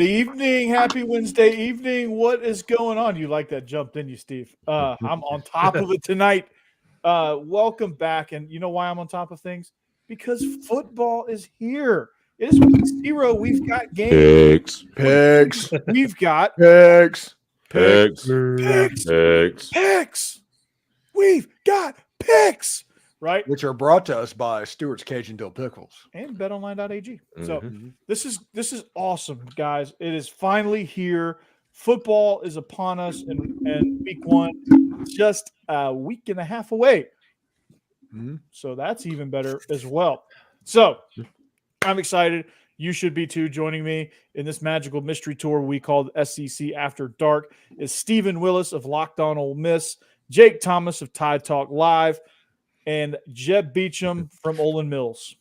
evening. Happy Wednesday evening. What is going on? You like that jump, didn't you, Steve? I'm on top of it tonight. Welcome back. And you know why I'm on top of things? Because football is here. It is week 0. We've got games. Picks. We've got Picks. picks. We've got picks. Right? Which are brought to us by Stewart's Cajun Dill Pickles. And betonline.ag. So this is awesome, guys. It is finally here. Football is upon us, and week 1 just a week and a half away. So that's even better as well. So I'm excited. You should be too. Joining me in this magical mystery tour we call SEC After Dark is Stephen Willis of Locked On Ole Miss, Jake Thomas of Tide Talk Live, and Jeb Beecham from Olin Mills.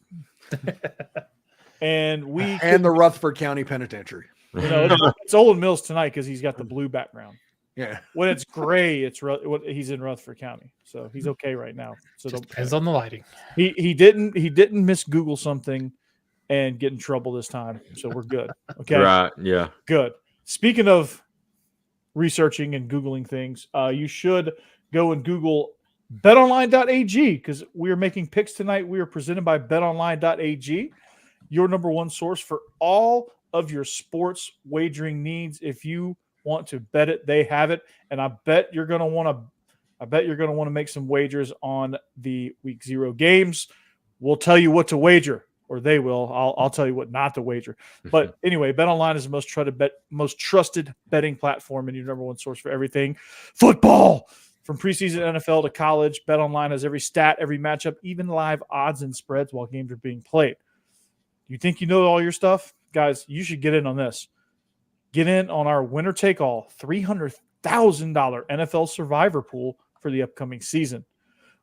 And the Rutherford County Penitentiary. You know, it's Olin Mills tonight because he's got the blue background. Yeah. When it's gray, he's in Rutherford County, so he's okay right now. So just depends on the lighting. He didn't miss Google something and get in trouble this time, so we're good. Okay. Right. Yeah. Good. Speaking of researching and Googling things, you should go and Google betonline.ag because we are making picks tonight. We are presented by betonline.ag, your number one source for all of your sports wagering needs. If you want to bet it, they have it, and I bet you're going to want to make some wagers on the week 0 games. We'll tell you what to wager, or they will. I'll tell you what not to wager. But anyway, BetOnline is the most trusted betting platform and your number one source for everything football. From preseason NFL to college, BetOnline has every stat, every matchup, even live odds and spreads while games are being played. You think you know all your stuff? Guys, you should get in on this. Get in on our winner-take-all $300,000 NFL Survivor pool for the upcoming season.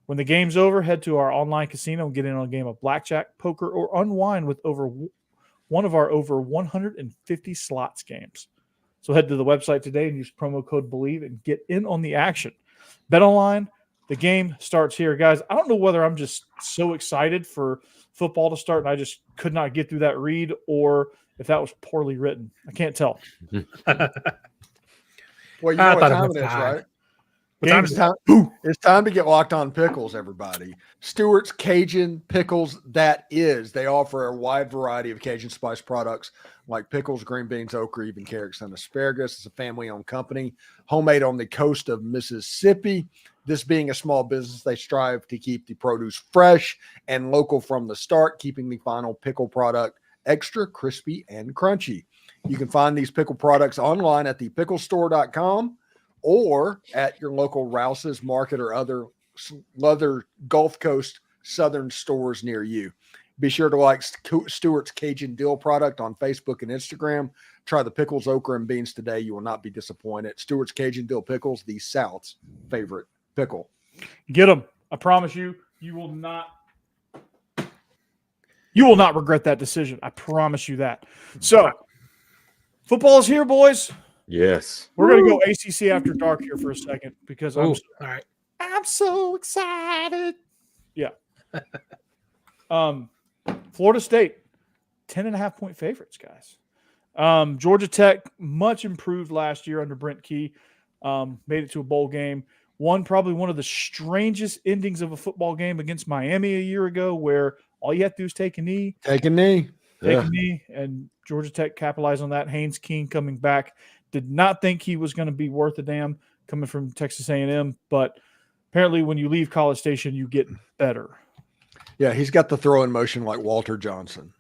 When the game's over, head to our online casino and get in on a game of blackjack, poker, or unwind with one of our over 150 slots games. So head to the website today and use promo code BELIEVE and get in on the action. BetOnline, the game starts here. Guys, I don't know whether I'm just so excited for football to start and I just could not get through that read or if that was poorly written. I can't tell. Well, you know what time it is, right? It's time to get locked on pickles, everybody. Stewart's Cajun Pickles, that is. They offer a wide variety of Cajun spice products like pickles, green beans, okra, even carrots and asparagus. It's a family-owned company, homemade on the coast of Mississippi. This being a small business, they strive to keep the produce fresh and local from the start, keeping the final pickle product extra crispy and crunchy. You can find these pickle products online at thepicklestore.com or at your local Rouse's Market or other Gulf Coast Southern stores near you. Be sure to like Stewart's Cajun Dill product on Facebook and Instagram. Try the pickles, okra, and beans today. You will not be disappointed. Stewart's Cajun Dill Pickles, the South's favorite pickle. Get them. I promise you, you will not regret that decision. I promise you that. So, football is here, boys. Yes. We're going to go ACC After Dark here for a second because I'm so excited. Yeah. Florida State, 10.5-point favorites, guys. Georgia Tech, much improved last year under Brent Key. Made it to a bowl game. Won probably one of the strangest endings of a football game against Miami a year ago where all you have to do is take a knee. And Georgia Tech capitalized on that. Haynes King coming back. Did not think he was going to be worth a damn coming from Texas A&M, but apparently when you leave College Station, you get better. Yeah, he's got the throw in motion like Walter Johnson.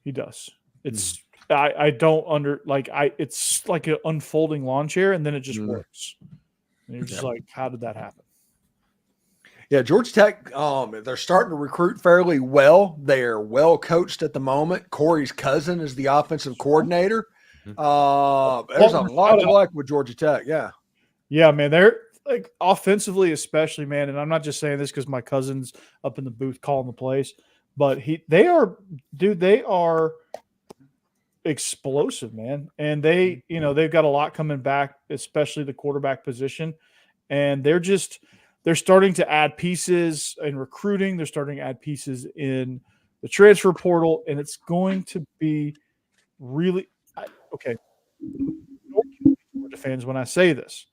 He does. It's it's like an unfolding lawn chair, and then it just works. And you're just like, how did that happen? Yeah, Georgia Tech, they're starting to recruit fairly well. They're well coached at the moment. Corey's cousin is the offensive coordinator. There's a lot to like with Georgia Tech. Yeah. Yeah, man. They're like offensively, especially, man. And I'm not just saying this because my cousin's up in the booth calling the plays, but they are explosive, man. And they've got a lot coming back, especially the quarterback position. And they're starting to add pieces in recruiting. They're starting to add pieces in the transfer portal, and it's going to be really okay. Georgia fans when I say this,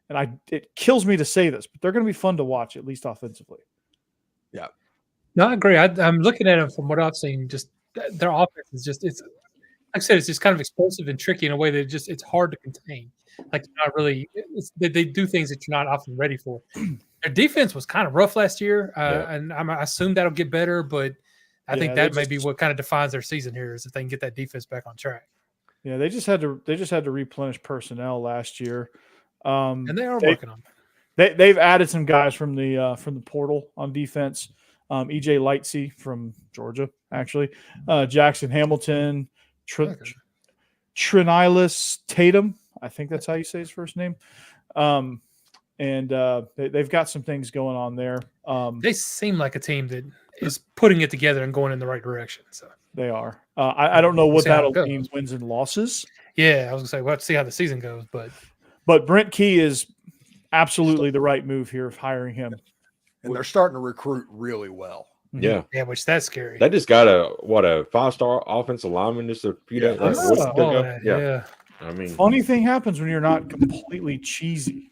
and it kills me to say this, but they're going to be fun to watch, at least offensively. Yeah. No, I agree. I'm looking at them from what I've seen. Just their offense is it's like I said, it's just kind of explosive and tricky in a way that it's hard to contain. Like you're not really, they do things that you're not often ready for. Their defense was kind of rough last year, and I assume that'll get better. But I think that may be what kind of defines their season here is if they can get that defense back on track. Yeah, they just had to replenish personnel last year, and they are working on it. They've added some guys from the portal on defense. EJ Lightsey from Georgia, actually, Jackson Hamilton, Trinilis Tatum. I think that's how you say his first name. And they've got some things going on there. They seem like a team that is putting it together and going in the right direction. So they are. I don't know what that'll mean wins and losses. Yeah, I was gonna say we'll have to see how the season goes, but Brent Key is absolutely the right move here of hiring him. And they're starting to recruit really well. Yeah. Yeah, which that's scary. They just got a 5-star offensive lineman just a few days ago. Yeah. I mean, funny thing happens when you're not completely cheesy.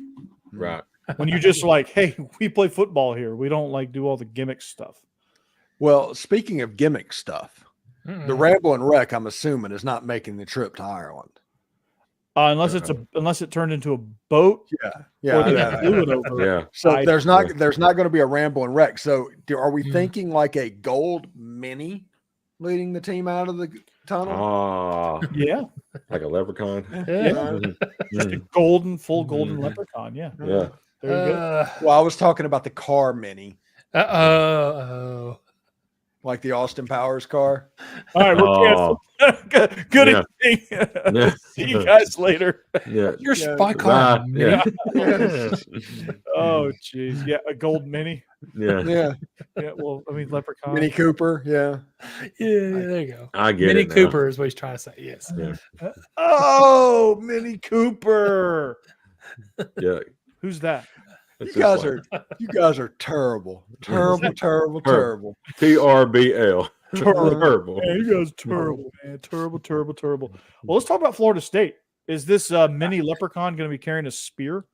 Right. When you're just like, hey, we play football here. We don't like do all the gimmick stuff. Well, speaking of gimmick stuff, the Ramblin' Wreck, I'm assuming, is not making the trip to Ireland. Unless it turned into a boat. Yeah. So there's not going to be a Ramblin' Wreck. So are we thinking like a gold mini leading the team out of the tunnel? Yeah. Like a leprechaun. Just a full golden leprechaun. Yeah. Yeah. There you go. Well, I was talking about the car mini. Like the Austin Powers car. All right, we're canceled. Good evening. See you guys later. Yeah. Your spy car. Yeah. Oh, geez. Yeah, a gold mini. Yeah. Well, I mean, leprechaun. Mini Cooper. Yeah. There you go. I get Mini it. Mini Cooper is what he's trying to say. Yes. Yeah. Oh, Mini Cooper. Yeah. Who's that? You guys are terrible. Terrible. TRBL. Terrible. Man, you guys terrible, man. Terrible. Well, let's talk about Florida State. Is this mini leprechaun going to be carrying a spear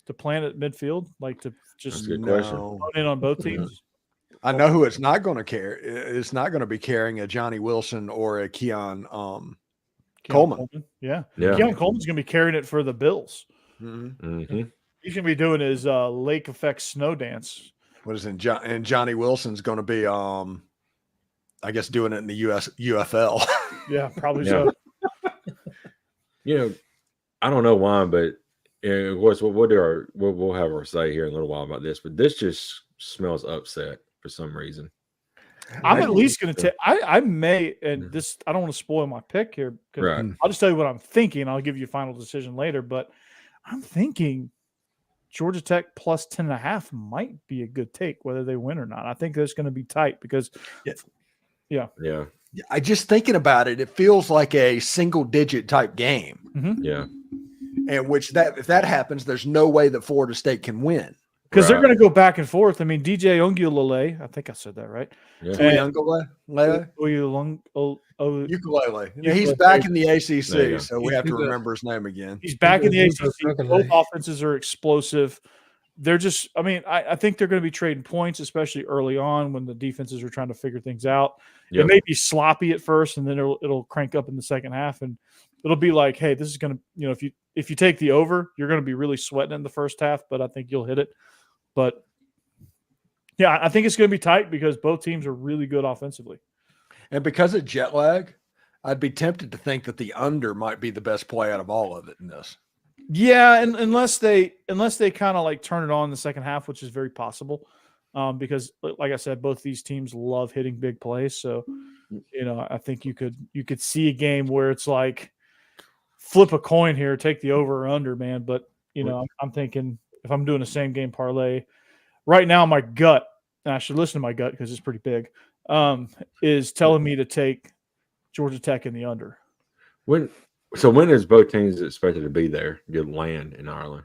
to plant at midfield? Like to just in on both teams? I know who it's not going to carry. It's not going to be carrying a Johnny Wilson or a Keon Coleman. Yeah. Keon Coleman's going to be carrying it for the Bills. Mm-hmm. He's going to be doing his lake effect snow dance. What is it? And Johnny Wilson's going to be, I guess, doing it in the UFL. Yeah, probably so. I don't know why, but of course, we'll have our say here in a little while about this. But this just smells upset for some reason. I'm at least going to take. I may, and this I don't want to spoil my pick here. Right. I'll just tell you what I'm thinking. I'll give you a final decision later, but I'm thinking Georgia Tech plus 10.5 might be a good take, whether they win or not. I think that's going to be tight because, yeah. I just thinking about it, it feels like a single-digit type game. Mm-hmm. Yeah, and if that happens, there's no way that Florida State can win because they're going to go back and forth. I mean, DJ Ongulale, I think I said that right. Ukulele. He's back in the ACC, so we have to remember his name again. He's back in the ACC. Both offenses are explosive. They're just, I mean, I think they're going to be trading points, especially early on when the defenses are trying to figure things out. It may be sloppy at first, and then it'll crank up in the second half, and it'll be like, hey, this is going to, if you take the over, you're going to be really sweating in the first half, but I think you'll hit it. But yeah, I think it's going to be tight because both teams are really good offensively. And because of jet lag, I'd be tempted to think that the under might be the best play out of all of it in this. Yeah, and unless they kind of like turn it on in the second half, which is very possible, because like I said, both these teams love hitting big plays. So, I think you could see a game where it's like flip a coin here, take the over or under, man. But I'm thinking if I'm doing a same game parlay right now, my gut, and I should listen to my gut because it's pretty big, is telling me to take Georgia Tech in the under. When is both teams expected to be there? Good land in Ireland.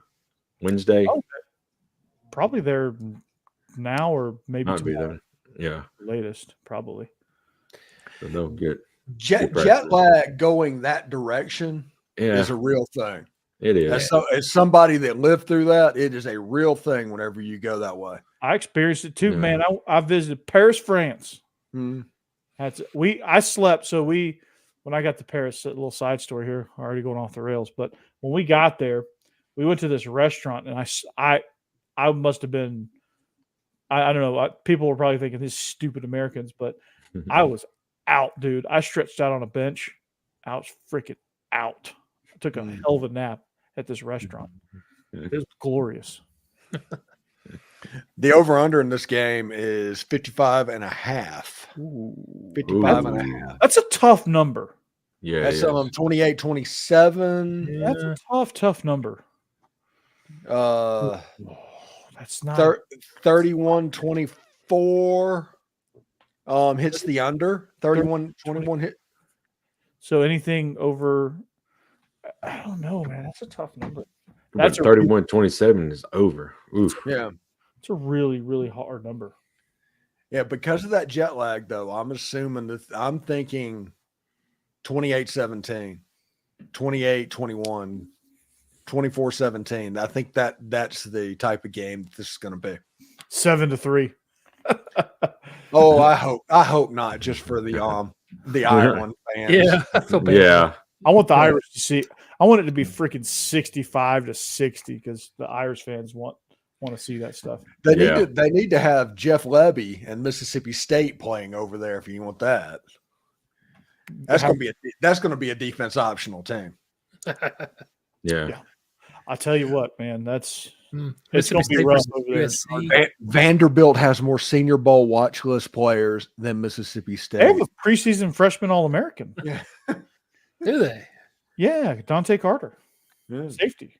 Wednesday? Probably there now or maybe Might be tomorrow. there. Yeah. Latest, probably. So no good. Jet lag going that direction Yeah, is a real thing. it is. As somebody that lived through that, it is a real thing whenever you go that way. I experienced it too, Yeah. man. I visited Paris, France. Mm. I slept. So when I got to Paris, a little side story here, already going off the rails. But when we got there, we went to this restaurant, and I must have been, I don't know. People were probably thinking these stupid Americans, but I was out, dude. I stretched out on a bench. I was freaking out. I took a hell of a nap at this restaurant. It was glorious. The over-under in this game is 55.5. 55 and a half. That's a tough number. Yeah, That's 28-27. That's a tough number. That's not 31-24 hits the under. 31-21 hit. So anything over, I don't know, man. That's a tough number. That's 31-27 is over. Oof. Yeah. It's a really, really hard number. Yeah, because of that jet lag, though, I'm assuming that I'm thinking 28-17, 28-21, 24-17. I think that's the type of game this is going to be. 7-3. Oh, I hope not, just for the Ireland fans. Yeah, I feel bad. Yeah. I want the Irish to see. I want it to be freaking 65-60 because the Irish fans want to see that stuff. They need to have Jeff Lebby and Mississippi State playing over there if you want that. That's going to be a defense optional team. Yeah. I'll tell you what, man. It's Mississippi going to be State rough versus over there. USC. Vanderbilt has more Senior Bowl watch list players than Mississippi State. They have a preseason freshman All-American. Yeah. Do they? Yeah, Dante Carter, Yeah. safety.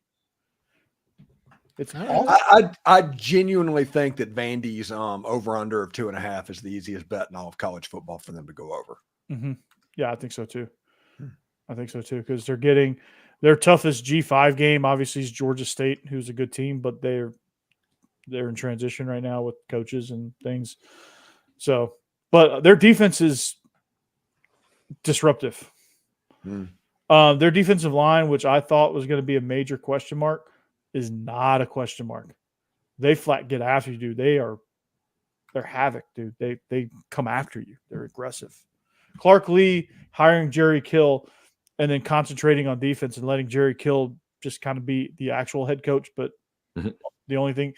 It's I genuinely think that Vandy's over under of 2.5 is the easiest bet in all of college football for them to go over. Mm-hmm. Yeah, I think so too. I think so too because they're getting their toughest G5 game. Obviously, is Georgia State, who's a good team, but they're in transition right now with coaches and things. So, but their defense is disruptive. Their defensive line, which I thought was going to be a major question mark, is not a question mark. They flat get after you, dude. They're havoc, dude. They come after you. They're aggressive. Clark Lee hiring Jerry Kill and then concentrating on defense and letting Jerry Kill just kind of be the actual head coach. But the only thing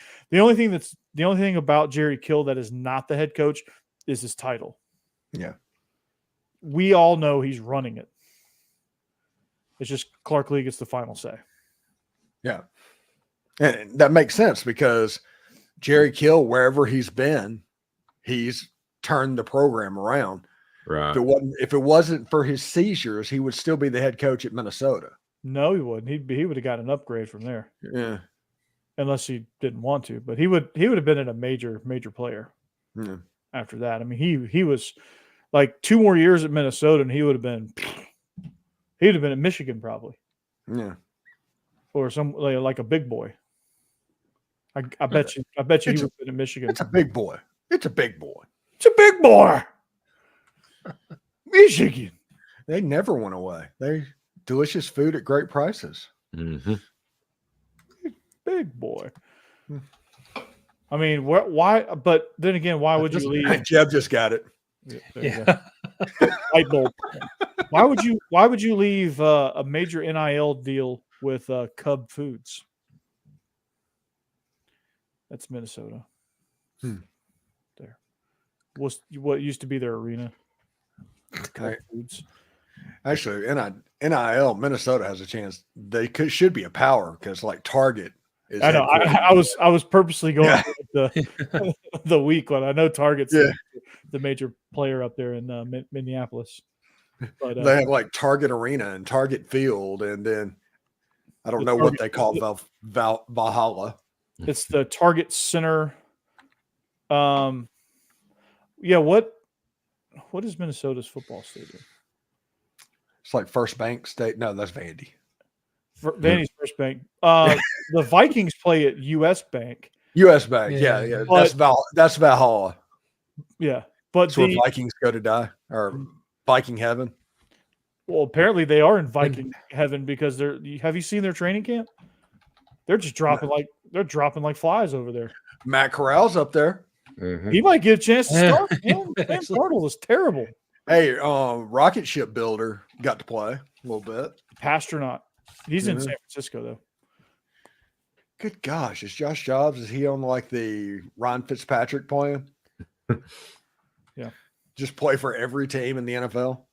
about Jerry Kill that is not the head coach is his title. Yeah. We all know he's running it. It's just Clark Lee gets the final say. Yeah. And that makes sense because Jerry Kill, wherever he's been, he's turned the program around. Right. If it wasn't for his seizures, he would still be the head coach at Minnesota. No, he wouldn't. He would have got an upgrade from there. Yeah. Unless he didn't want to. But he would have been a major player after that. I mean, he was like 2 more years at Minnesota and he would have been at Michigan probably. Yeah. Or some like a big boy. I bet you he would have been in Michigan. It's a big boy. It's a big boy. It's a big boy. Michigan. They never went away. They delicious food at great prices. Mm-hmm. Big boy. I mean, why? But then again, why would you leave? Jeb just got it. Yeah. Light bulb. Why would you leave a major NIL deal with Cub Foods? That's Minnesota. There. What used to be their arena. Cub Foods. Actually, NIL, Minnesota has a chance. They should be a power because like Target is. I know. I was purposely going the week one. I know Target's the major player up there in Minneapolis. But they have like Target Arena and Target Field, and then I don't know what they call Valhalla. It's the Target Center. Yeah. What is Minnesota's football stadium? It's like First Bank State. No, that's Vandy. Vandy's First Bank. The Vikings play at U.S. Bank. U.S. Bank. Yeah. That's Valhalla. Yeah. But it's where Vikings go to die or Viking heaven. Well, apparently they are in Viking heaven because they're. Have you seen their training camp? They're just dropping like flies over there. Matt Corral's up there. Mhm. He might get a chance to Yeah. start. Man, Sam Darnold is terrible. Hey, rocket ship builder got to play a little bit. Pastronaut. He's in Mhm. San Francisco though. Good gosh, is Josh Jobs? Is he on like the Ryan Fitzpatrick plan? Yeah. Just play for every team in the NFL.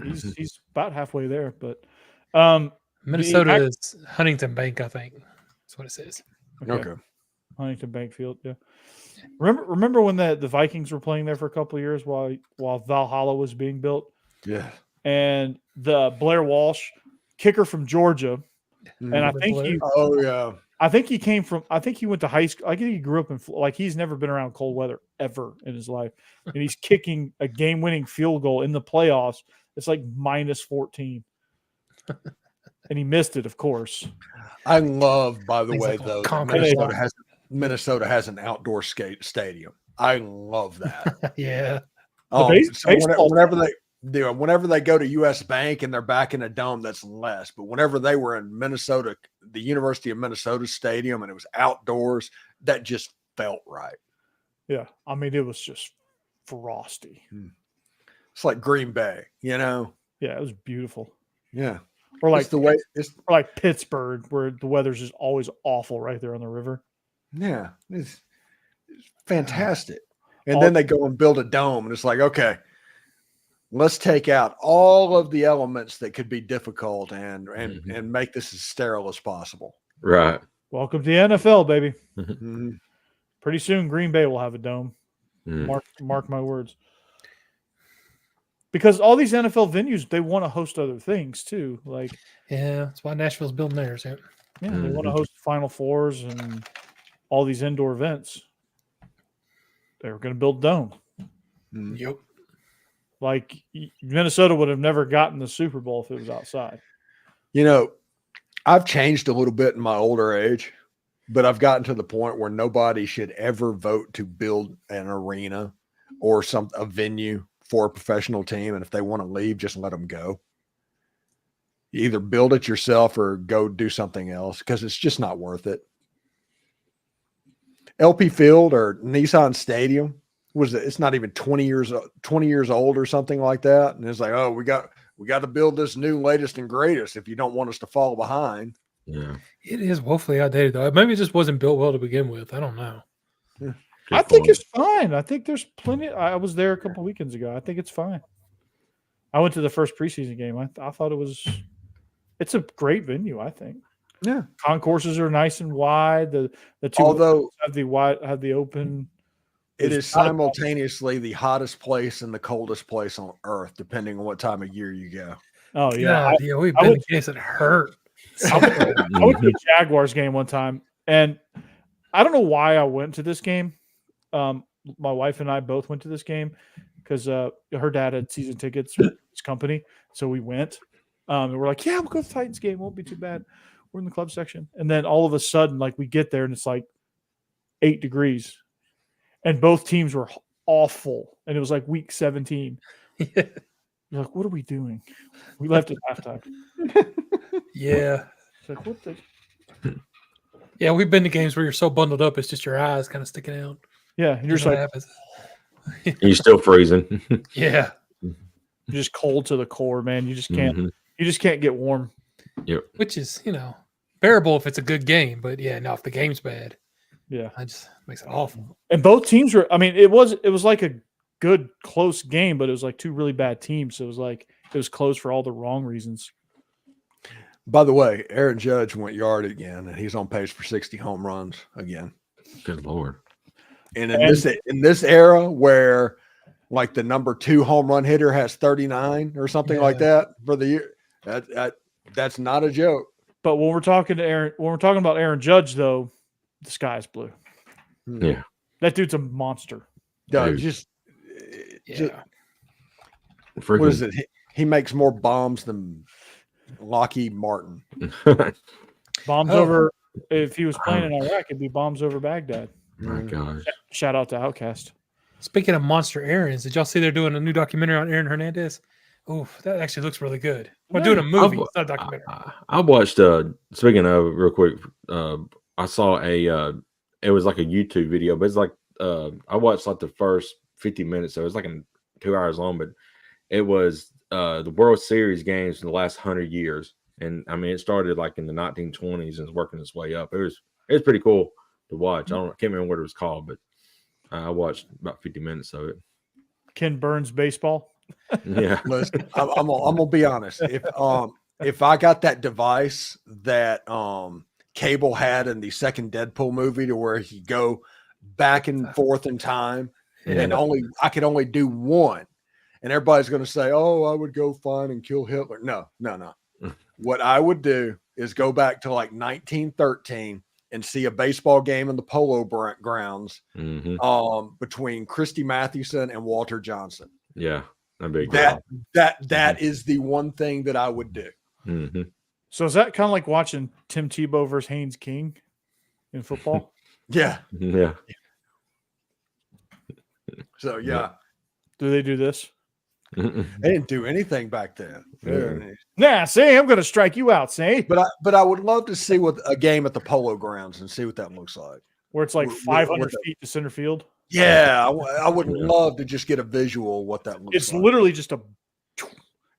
He's about halfway there, but Minnesota is Huntington Bank, I think. That's what it says. Okay. Huntington Bank Field, yeah. Remember when the Vikings were playing there for a couple of years while Valhalla was being built? Yeah. And the Blair Walsh, kicker from Georgia, and I think Blair? he went to high school. I think he grew up he's never been around cold weather ever in his life. And he's kicking a game-winning field goal in the playoffs. It's like -14. And he missed it, of course. I love, by the Things way, like though, that Concord. Minnesota has an outdoor skate stadium. I love that. Yeah. Whenever they go to US Bank and they're back in a dome, that's less. But whenever they were in Minnesota, the University of Minnesota Stadium, and it was outdoors, that just felt right. Yeah. I mean, it was just frosty. It's like Green Bay, you know? Yeah, it was beautiful. Yeah. Or like It's the way it's or like Pittsburgh, where the weather's just always awful right there on the river. yeah, it's fantastic. And then they go and build a dome, and it's like, okay, let's take out all of the elements that could be difficult and make this as sterile as possible. Right. Welcome to the NFL, baby. Mhm. Pretty soon, Green Bay will have a dome. Mm. Mark my words. Because all these NFL venues, they want to host other things too. Like, Yeah. That's why Nashville's building theirs. Yeah. they want to host Final Fours and all these indoor events. They were going to build a dome. Yep. Like Minnesota would have never gotten the Super Bowl if it was outside. You know, I've changed a little bit in my older age, but I've gotten to the point where nobody should ever vote to build an arena or a venue for a professional team. And if they want to leave, just let them go. You either build it yourself or go do something else because it's just not worth it. LP Field or Nissan Stadium it's not even 20 years old or something like that. And it's like, oh, we got to build this new latest and greatest if you don't want us to fall behind. Yeah. It is woefully outdated, though. Maybe it just wasn't built well to begin with. I don't know. Yeah. I think it's fine. I think there's plenty. I was there a couple weekends ago. I think it's fine. I went to the first preseason game. I thought it's a great venue. I think. Yeah. Concourses are nice and wide. The two Although have the open. it is simultaneously the hottest place and the coldest place on earth, depending on what time of year you go. Oh yeah, God, we've been in games that hurt. I went to a Jaguars game one time, and I don't know why I went to this game. My wife and I both went to this game because her dad had season tickets for his company, so we went. And we're like, yeah, we'll go to the Titans game. Won't be too bad. We're in the club section, and then all of a sudden, like we get there, and it's like 8 degrees, and both teams were awful, and it was like week 17. You're like, what are we doing? We left at halftime. Yeah. It's like, what the? Yeah, we've been to games where you're so bundled up, it's just your eyes kind of sticking out. Yeah, and you're just like, You're still freezing. yeah. you're just cold to the core, man. You just can't. You just can't get warm. Yep. Which is, bearable if it's a good game, but yeah, no, if the game's bad, Yeah, it makes it awful. and both teams were. I mean, it was like a good close game, but it was like two really bad teams. So it was close for all the wrong reasons. By the way, Aaron Judge went yard again, and he's on pace for 60 home runs again. Good Lord. And in this era where like the number 2 home run hitter has 39 or something like that for the year, that's not a joke. But when we're talking about Aaron Judge, though, the sky's blue. Yeah. That dude's a monster. No, Yeah. What is it? He makes more bombs than Lockheed Martin. Bombs over. If he was playing in Iraq, it'd be bombs over Baghdad. My gosh. Shout out to Outcast. Speaking of monster Aarons, did y'all see they're doing a new documentary on Aaron Hernandez? Oof, that actually looks really good. We're doing a movie. It's not a documentary. I watched. Speaking of, real quick, I saw it was like a YouTube video, but it's like I watched like the first 50 minutes. So it was like 2 hours long, but it was the World Series games in the last 100 years, and I mean it started like in the 1920s and is working its way up. It was pretty cool to watch. I can't remember what it was called, but I watched about 50 minutes of it. Ken Burns baseball. Yeah. Listen, I'm gonna be honest. If I got that device that Cable had in the second Deadpool movie, to where he go back and forth in time, and I could only do one, and everybody's gonna say, "Oh, I would go find and kill Hitler." No. What I would do is go back to like 1913 and see a baseball game in the Polo grounds between Christy Mathewson and Walter Johnson. Yeah. That is the one thing that I would do. Mm-hmm. So is that kind of like watching Tim Tebow versus Haynes King in football? Yeah. Yeah. So yeah. Do they do this? They didn't do anything back then. Nah, see, I'm going to strike you out, see? But I would love to see what a game at the Polo grounds and see what that looks like. Where it's like 500 feet to center field? Yeah, I would love to just get a visual of what that looks like. It's literally just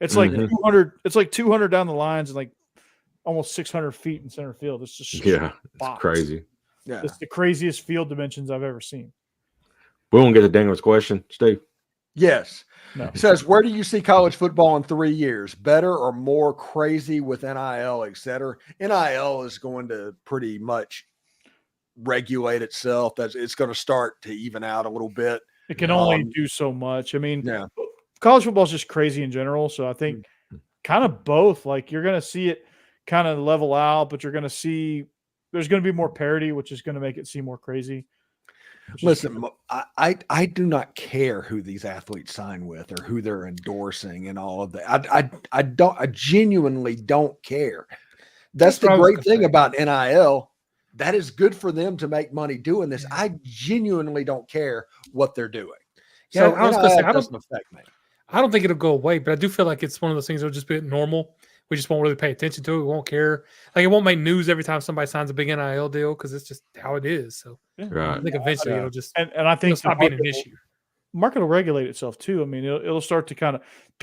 it's like 200. It's like 200 down the lines and like almost 600 feet in center field. It's just it's crazy. Yeah, it's the craziest field dimensions I've ever seen. We won't get to Daniel's question, Steve. Yes. No. It says, where do you see college football in 3 years? Better or more crazy with NIL, et cetera? NIL is going to pretty much regulate itself. It's going to start to even out a little bit. It can only do so much. I mean, yeah. College football is just crazy in general. So I think kind of both. Like you're going to see it kind of level out, but you're going to see there's going to be more parity, which is going to make it seem more crazy. Listen, I do not care who these athletes sign with or who they're endorsing and all of that. I genuinely don't care. That's the great thing about NIL. That is good for them to make money doing this. I genuinely don't care what they're doing. Yeah, so NIL doesn't affect me. I don't think it'll go away, but I do feel like it's one of those things that'll just be normal. We just won't really pay attention to it. We won't care. Like it won't make news every time somebody signs a big NIL deal because it's just how it is. So right. I think eventually it'll just and I think stop being an issue. Market will regulate itself too. I mean, it'll start to kind of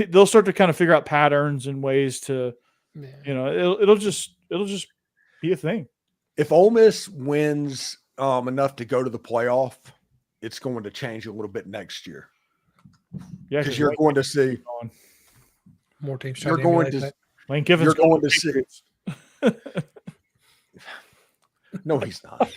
they'll start to kind of figure out patterns and ways to, it'll just be a thing. If Ole Miss wins enough to go to the playoff, it's going to change a little bit next year. Yeah, because you're going to see more teams. You're going to. Lane Kiffin's going to see. No, he's not.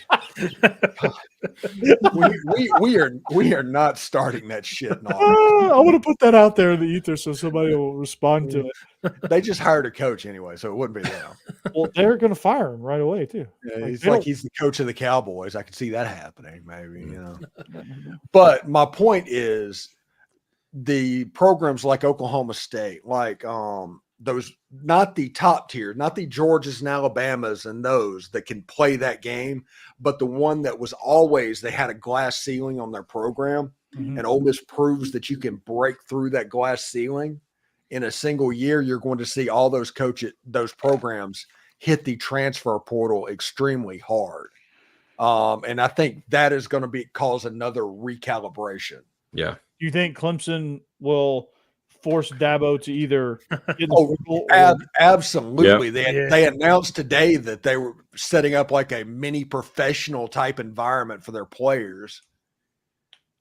we are not starting that shit. I want to put that out there in the ether so somebody will respond to it. They just hired a coach anyway, so it wouldn't be them. Well, they're going to fire him right away too. Yeah, he's the coach of the Cowboys. I could see that happening, maybe. But my point is, the programs like Oklahoma State, like those, not the top tier, not the Georgias and Alabamas and those that can play that game, but the one that was always, they had a glass ceiling on their program. Mm-hmm. And Ole Miss proves that you can break through that glass ceiling in a single year. You're going to see all those those programs hit the transfer portal extremely hard. And I think that is going to cause another recalibration. Yeah. Do you think Clemson will force Dabo to either absolutely. Yep. They announced today that they were setting up like a mini professional type environment for their players.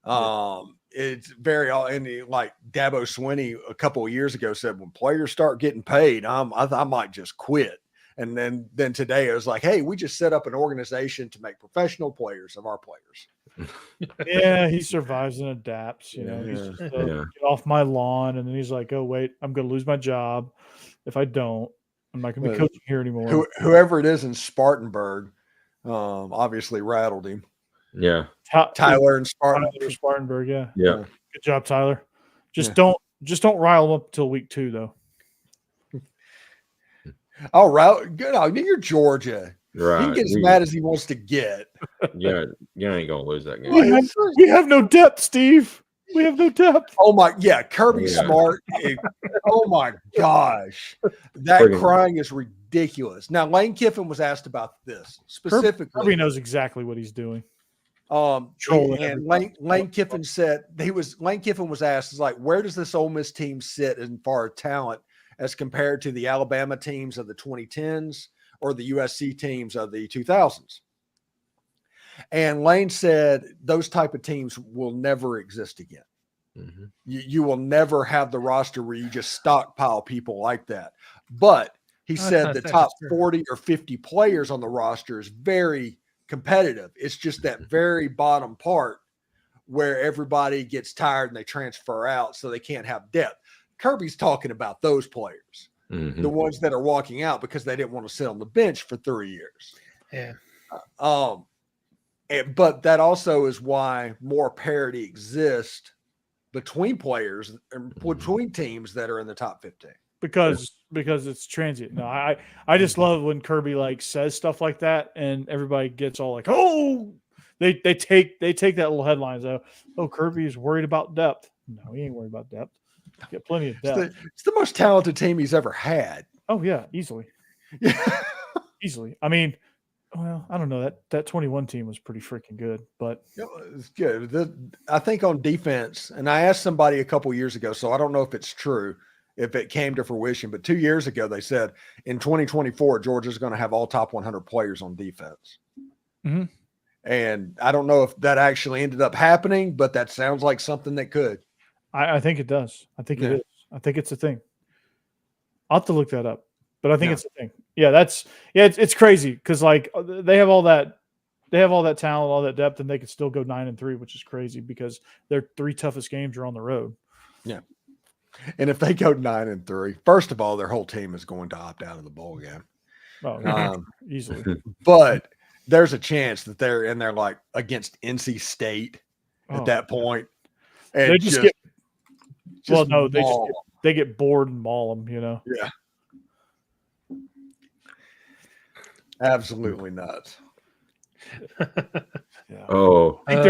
It's very, and like Dabo Swinney a couple of years ago said, when players start getting paid, I might just quit. And then today it was like, hey, we just set up an organization to make professional players of our players. Yeah, he survives and adapts. He's just, get off my lawn, and then he's like, "Oh wait, I'm going to lose my job if I don't. I'm not going to be coaching here anymore." Whoever it is in Spartanburg, obviously rattled him. Yeah, Tyler and Spartanburg. Yeah. Good job, Tyler. Just don't rile him up until week 2, though. All right, good. You're Georgia. Right. He can get as mad as he wants to get. Yeah, you ain't gonna lose that game. We have no depth, Steve. We have no depth. Oh my, yeah, Kirby Smart. Oh my gosh, that crying is ridiculous. Now Lane Kiffin was asked about this specifically. Kirby knows exactly what he's doing. And Lane Kiffin said Lane Kiffin was asked, like, where does this Ole Miss team sit as far as talent as compared to the Alabama teams of the 2010s or the USC teams of the 2000s? And Lane said those type of teams will never exist again. Mm-hmm. You will never have the roster where you just stockpile people like that. But he said the top 40 or 50 players on the roster is very competitive. It's just that very bottom part where everybody gets tired and they transfer out so they can't have depth. Kirby's talking about those players, the ones that are walking out because they didn't want to sit on the bench for 3 years. Yeah. But that also is why more parity exists between players and between teams that are in the top 15. Because it's transient. No, I just love when Kirby like says stuff like that and everybody gets all like, oh, they take that little headlines out. Oh, Kirby is worried about depth. No, he ain't worried about depth. Get plenty of depth. It's the most talented team he's ever had. Oh yeah, easily. Easily. I mean, well, I don't know. That 21 team was pretty freaking good, but it's good. I think on defense, and I asked somebody a couple years ago, so I don't know if it's true, if it came to fruition, but 2 years ago they said in 2024 Georgia's going to have all top 100 players on defense. Mm-hmm. And I don't know if that actually ended up happening, but that sounds like something that could. I think it does. I think it is. I think it's a thing. I'll have to look that up, but I think it's a thing. Yeah, it's crazy because like they have all that talent, all that depth, and they could still go 9-3, which is crazy because their 3 toughest games are on the road. Yeah. And if they go 9-3, first of all, their whole team is going to opt out of the bowl game. Oh, easily. But there's a chance that they're in there like against NC State at that point. And they just get they get bored and maul them, you know. Yeah. Absolutely nuts. Yeah. Oh, I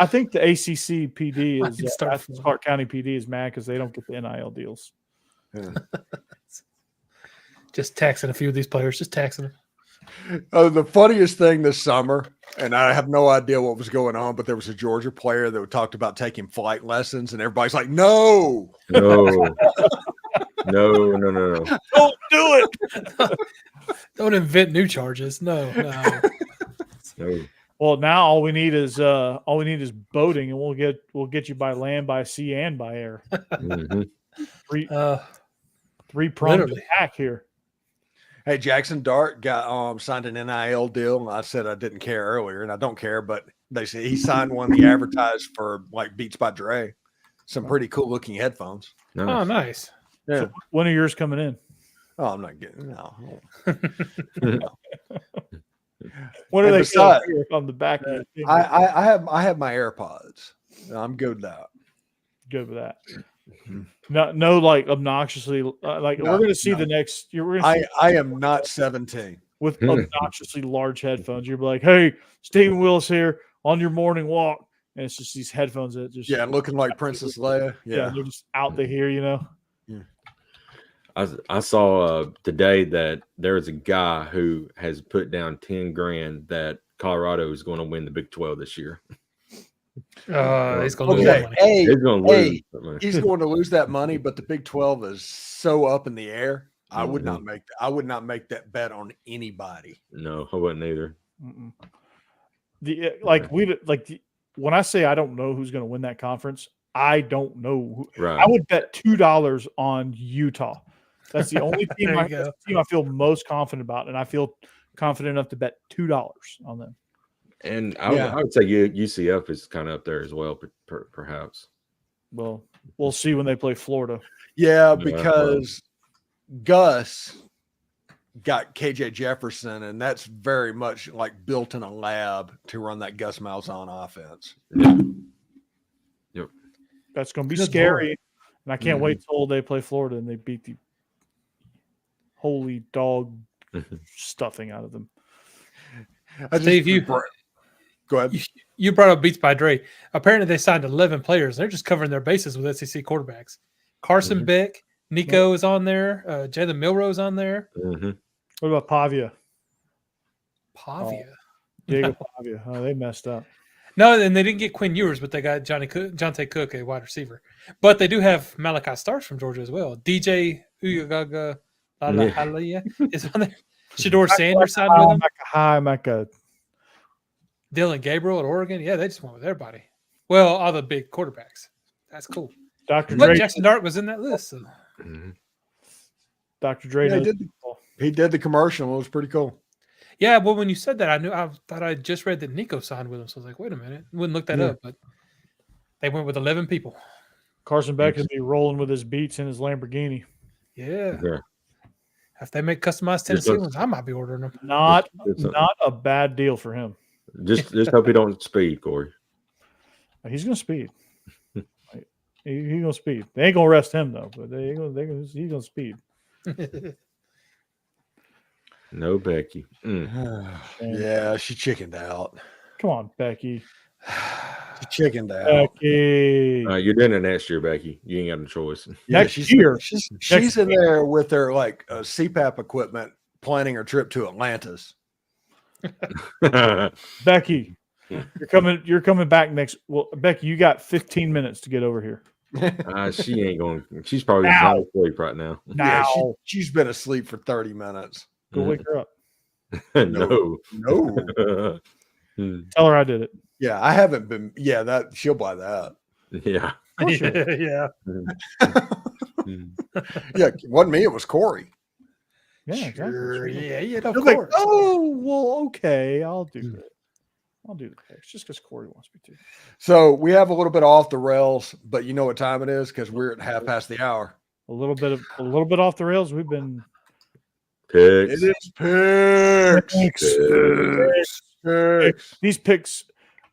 think the ACC PD is Clark County PD is mad because they don't get the NIL deals. Yeah. Just taxing a few of these players, just taxing them. The funniest thing this summer, and I have no idea what was going on, but there was a Georgia player that talked about taking flight lessons, and everybody's like, "No, no, no. Don't do it. Don't invent new charges. No. No. Well, now all we need is boating, and we'll get you by land, by sea, and by air. Mm-hmm. Three-pronged attack here. Hey, Jackson Dart got signed an NIL deal. I said I didn't care earlier, and I don't care, but they say he signed one he advertised for like Beats by Dre. Some pretty cool looking headphones. Nice. Oh, nice. Yeah. So when are yours coming in? Oh, I'm not getting no. What are they besides, on the back? I have my AirPods. I'm good with that. Good with that. No, like obnoxiously, we're going to see the next. I am not 17 with obnoxiously large headphones. You're like, hey, Stephen Willis here on your morning walk, and it's just these headphones that just looking like Princess Leia. Yeah, they're just out to here, you know. Yeah. I saw today that there is a guy who has put down $10,000 that Colorado is going to win the Big 12 this year. He's going to lose that money. He's going to lose that money, but the Big 12 is so up in the air. I would not make that bet on anybody. No, I wouldn't either. Mm-mm. When I say I don't know who's going to win that conference, I don't know. Right. I would bet $2 on Utah. That's the only team I feel most confident about, and I feel confident enough to bet $2 on them. And I would say UCF is kind of up there as well, perhaps. Well, we'll see when they play Florida. Yeah, because Gus got KJ Jefferson, and that's very much like built in a lab to run that Gus Malzahn offense. Yep. That's going to be scary, and I can't wait till they play Florida and they beat the holy dog stuffing out of them. Steve, go ahead. You brought up Beats by Dre. Apparently, they signed 11 players. They're just covering their bases with SEC quarterbacks. Carson Beck, Nico is on there. Jalen Milrose on there. What about Pavia? Pavia. Diego Pavia. Oh, they messed up. No, and they didn't get Quinn Ewers, but they got Jonte Cook, a wide receiver. But they do have Malachi Starks from Georgia as well. DJ Uyagaga is on there. Shador Sanders signed with him. Mecca. Dylan Gabriel at Oregon. Yeah, they just went with everybody. Well, all the big quarterbacks. That's cool. Dr. But Dre. Jackson Dart was in that list. So. Dr. Dre. Yeah, he did the commercial. It was pretty cool. Yeah, well, when you said that, I thought I just read that Nico signed with him. So I was like, wait a minute. Wouldn't look that up, but they went with 11 people. Carson Beck could be rolling with his beats in his Lamborghini. Yeah. If they make customized Tennessee ones, I might be ordering them. Not a bad deal for him. Just hope he don't speed, Corey. He's gonna speed. He's gonna speed. They ain't gonna arrest him though, but he's gonna speed. No, Becky. Yeah, she chickened out. Come on, Becky. She chickened out. Becky. You're doing it next year, Becky. You ain't got no choice. Yeah, Next year. She's in there with her CPAP equipment, planning her trip to Atlantis. Becky, you're coming back next. Well, Becky, you got 15 minutes to get over here. She ain't going. She's probably asleep right now. Yeah, she's been asleep for 30 minutes. Go wake her up. No. Tell her I did it. Yeah, I haven't been. Yeah, that she'll buy that. Yeah. Yeah. Yeah, it wasn't me. It was Corey. Yeah, exactly. Sure, yeah, of You're like, course. oh, well, okay, I'll do it. I'll do the picks just because Corey wants me to. So we have a little bit off the rails, but you know what time it is because we're at 1/2 the hour. A little bit off the rails. We've been Picks. It is picks. These picks.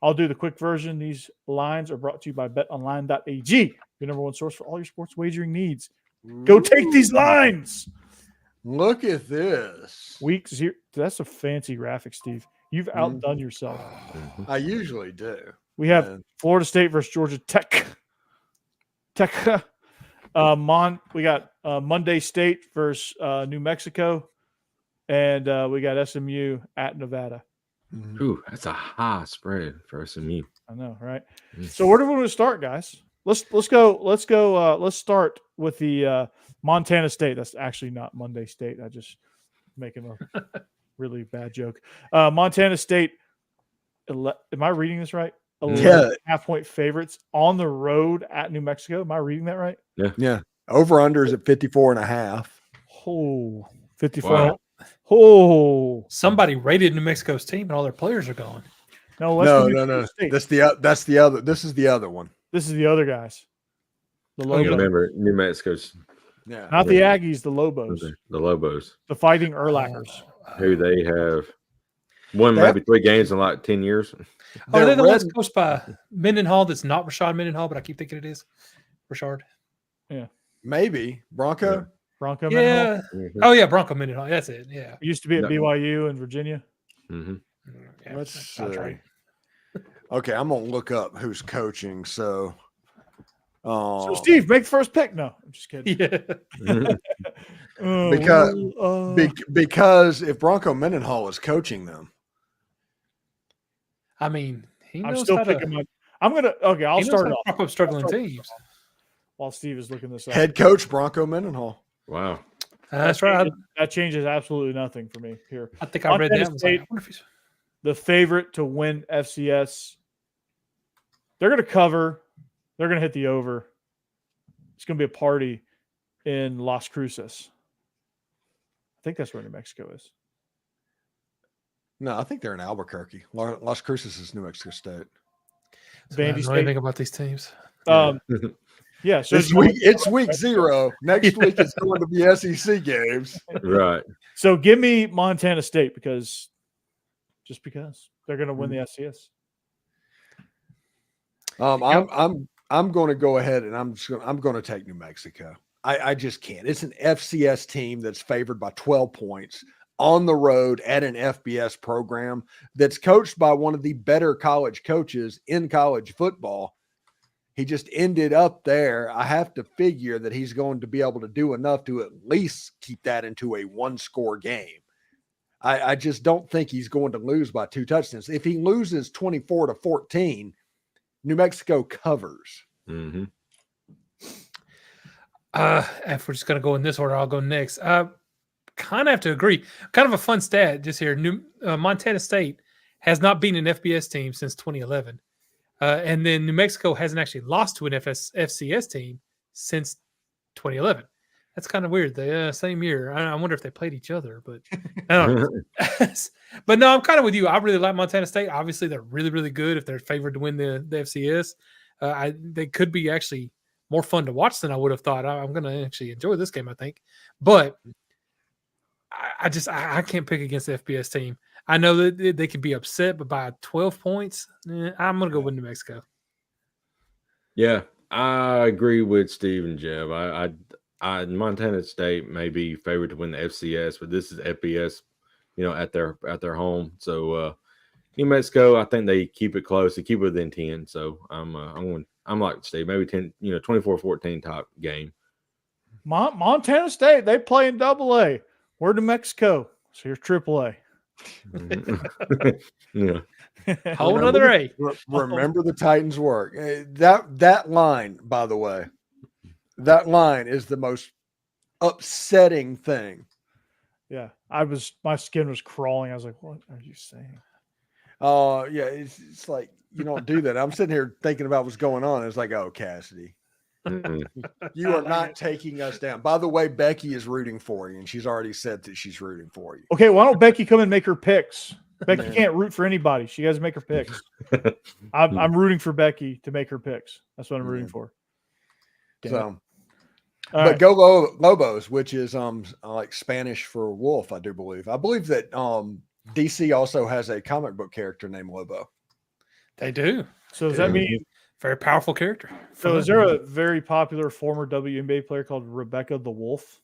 I'll do the quick version. These lines are brought to you by betonline.ag, your number one source for all your sports wagering needs. Go take these lines. Look at this. Week 0. That's a fancy graphic, Steve. You've outdone yourself. I usually do. We have Florida State versus Georgia Tech. We got Monday State versus New Mexico, and we got SMU at Nevada. Ooh, that's a high spread for SMU. I know, right? So where do we want to start, guys? Let's go. Let's start with the Montana State. That's actually not Monday State. I just making a really bad joke. Montana State. Am I reading this right? 11.5-point favorites on the road at New Mexico. Am I reading that right? Yeah. Over under is at 54.5. Oh, 54. Wow. Oh, Somebody raided New Mexico's team and all their players are gone. No. State. That's the other. This is the other one. This is the other guys. The You Lobos. remember New Mexico's Yeah. Not the Aggies, the Lobos. the Lobos, The Fighting Erlachers. who they have won maybe 3 games in like 10 years. Oh, they're the ones coached by Mendenhall. That's not Rashad Mendenhall, but I keep thinking it is Rashard. Maybe Bronco. Bronco Yeah. Mendenhall. Oh, yeah, Bronco Mendenhall. That's it. Yeah. He used to be at No. BYU in Virginia. Mm-hmm. Yeah, Let's that's see. right. Okay, I'm gonna look up who's coaching. So, So Steve, make the first pick. No, I'm just kidding. Yeah. Because if Bronco Mendenhall is coaching them, I mean, he I'm knows still how to. picking my. I'm gonna. Okay, I'll He knows start how it to off prop up struggling teams. while Steve is looking this up. head coach Bronco Mendenhall. Wow. That's right. That changes absolutely nothing for me here. I think I read Montana that. And was like, State- I wonder if he's- The favorite to win FCS. They're going to cover. They're going to hit the over. It's going to be a party in Las Cruces. I think that's where New Mexico is. No, I think they're in Albuquerque. Las Cruces is New Mexico State. I Vandy don't know State. anything about these teams. Yeah. So It's week 0. Next week is going to be SEC games. Right. So give me Montana State because they're going to win the FCS. I'm going to go ahead and I'm going to take New Mexico. I just can't. It's an FCS team that's favored by 12 points on the road at an FBS program that's coached by one of the better college coaches in college football. He just ended up there. I have to figure that he's going to be able to do enough to at least keep that into a 1-score game. I just don't think he's going to lose by 2 touchdowns. If he loses 24-14, New Mexico covers. Mm-hmm. If we're just going to go in this order, I'll go next. Kind of have to agree. Kind of a fun stat just here. Montana State has not been an FBS team since 2011. And then New Mexico hasn't actually lost to an FCS team since 2011. That's kind of weird. The same year. I wonder if they played each other, but I don't know. But no, I'm kind of with you. I really like Montana State. Obviously, they're really, really good if they're favored to win the FCS. They could be actually more fun to watch than I would have thought. I'm going to actually enjoy this game, I think. But I can't pick against the FBS team. I know that they could be upset, but by 12 points, I'm going to go with New Mexico. Yeah, I agree with Steve and Jeb. Montana State may be favored to win the FCS, but this is FBS, at their home. So New Mexico, I think they keep it close. They keep it within 10. So I'm like Steve, maybe 10, 24-14 type game. Montana State, they play in AA. We're New Mexico, so here's AAA. Yeah. Whole another A. Remember the Titans' work. That line, by the way, that line is the most upsetting thing. Yeah, my skin was crawling. I was like, "What are you saying?" Yeah, it's like you don't do that. I'm sitting here thinking about what's going on. It's like, oh, Cassidy, you are not taking us down. By the way, Becky is rooting for you, and she's already said that she's rooting for you. Okay, why don't Becky come and make her picks? Becky can't root for anybody. She has to make her picks. I'm rooting for Becky to make her picks. That's what I'm rooting for. Damn. But Go Lobos, which is like Spanish for wolf, I do believe. I believe that DC also has a comic book character named Lobo. They do. So does that mean very powerful character? So is there a very popular former WNBA player called Rebecca the Wolf?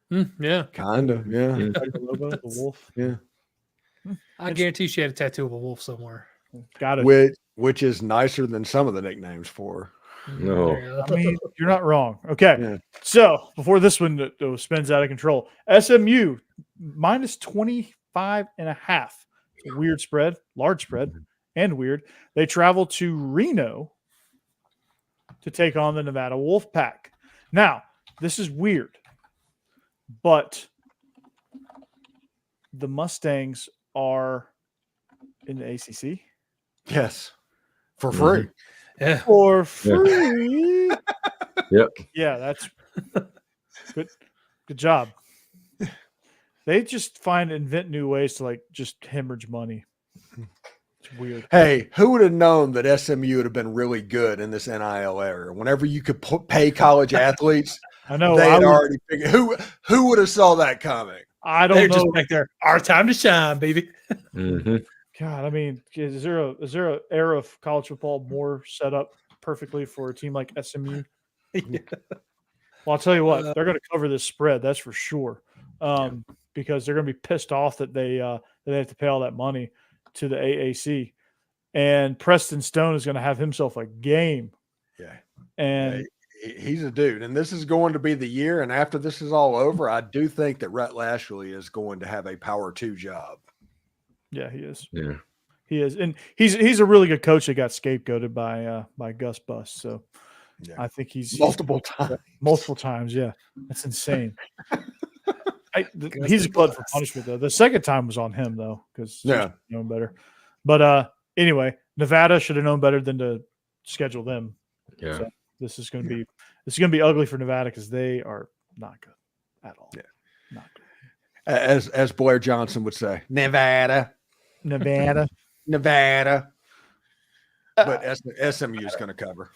Yeah. Kind of, yeah. Lobo, the wolf. Yeah. I guarantee she had a tattoo of a wolf somewhere. Got it. Which is nicer than some of the nicknames for her. No. I mean, you're not wrong. Okay. Yeah. So before this one spins out of control, SMU minus 25.5. Weird spread, large spread, and weird. They travel to Reno to take on the Nevada Wolfpack. Now, this is weird, but the Mustangs are in the ACC. Yes, for free. Yeah. For free. Yep. Yeah, that's good. Good job. They just invent new ways to just hemorrhage money. It's weird. Hey, who would have known that SMU would have been really good in this NIL era? Whenever you could pay college athletes, I know they had already figured. Who would have saw that coming? I don't know. Just back there. Our time to shine, baby. Mm-hmm. God, I mean, is there an era of college football more set up perfectly for a team like SMU? Yeah. Well, I'll tell you what, they're going to cover this spread, that's for sure, because they're going to be pissed off that they have to pay all that money to the AAC, and Preston Stone is going to have himself a game. Yeah, and he's a dude, and this is going to be the year. And after this is all over, I do think that Rhett Lashley is going to have a Power 2 job. Yeah, he is. Yeah, he is, and he's a really good coach that got scapegoated by Gus Bus. So I think he's multiple times. Yeah, that's insane. He's a glutton for punishment though. The second time was on him though, because known better. But anyway, Nevada should have known better than to schedule them. Yeah, so this is going to be ugly for Nevada because they are not good at all. Yeah, not good. As Blair Johnson would say, Nevada. But SMU is going to cover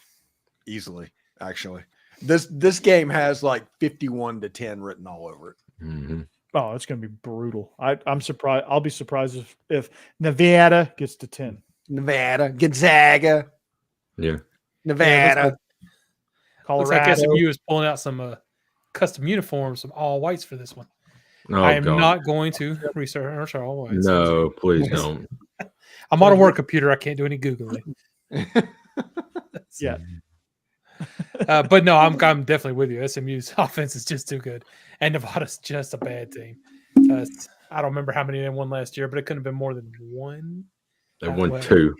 easily. Actually, this game has like 51-10 written all over it. Mm-hmm. Oh, it's going to be brutal. I'm surprised. I'll be surprised if Nevada gets to 10. Nevada, Gonzaga, Nevada, Colorado. Looks like SMU is pulling out some custom uniforms, some all whites for this one. Oh, I am not going to research all whites. No, please don't. I'm on a work computer. I can't do any Googling. Yeah. But no, I'm definitely with you. SMU's offense is just too good, and Nevada's just a bad team. I don't remember how many they won last year, but it couldn't have been more than one. They won well, 2.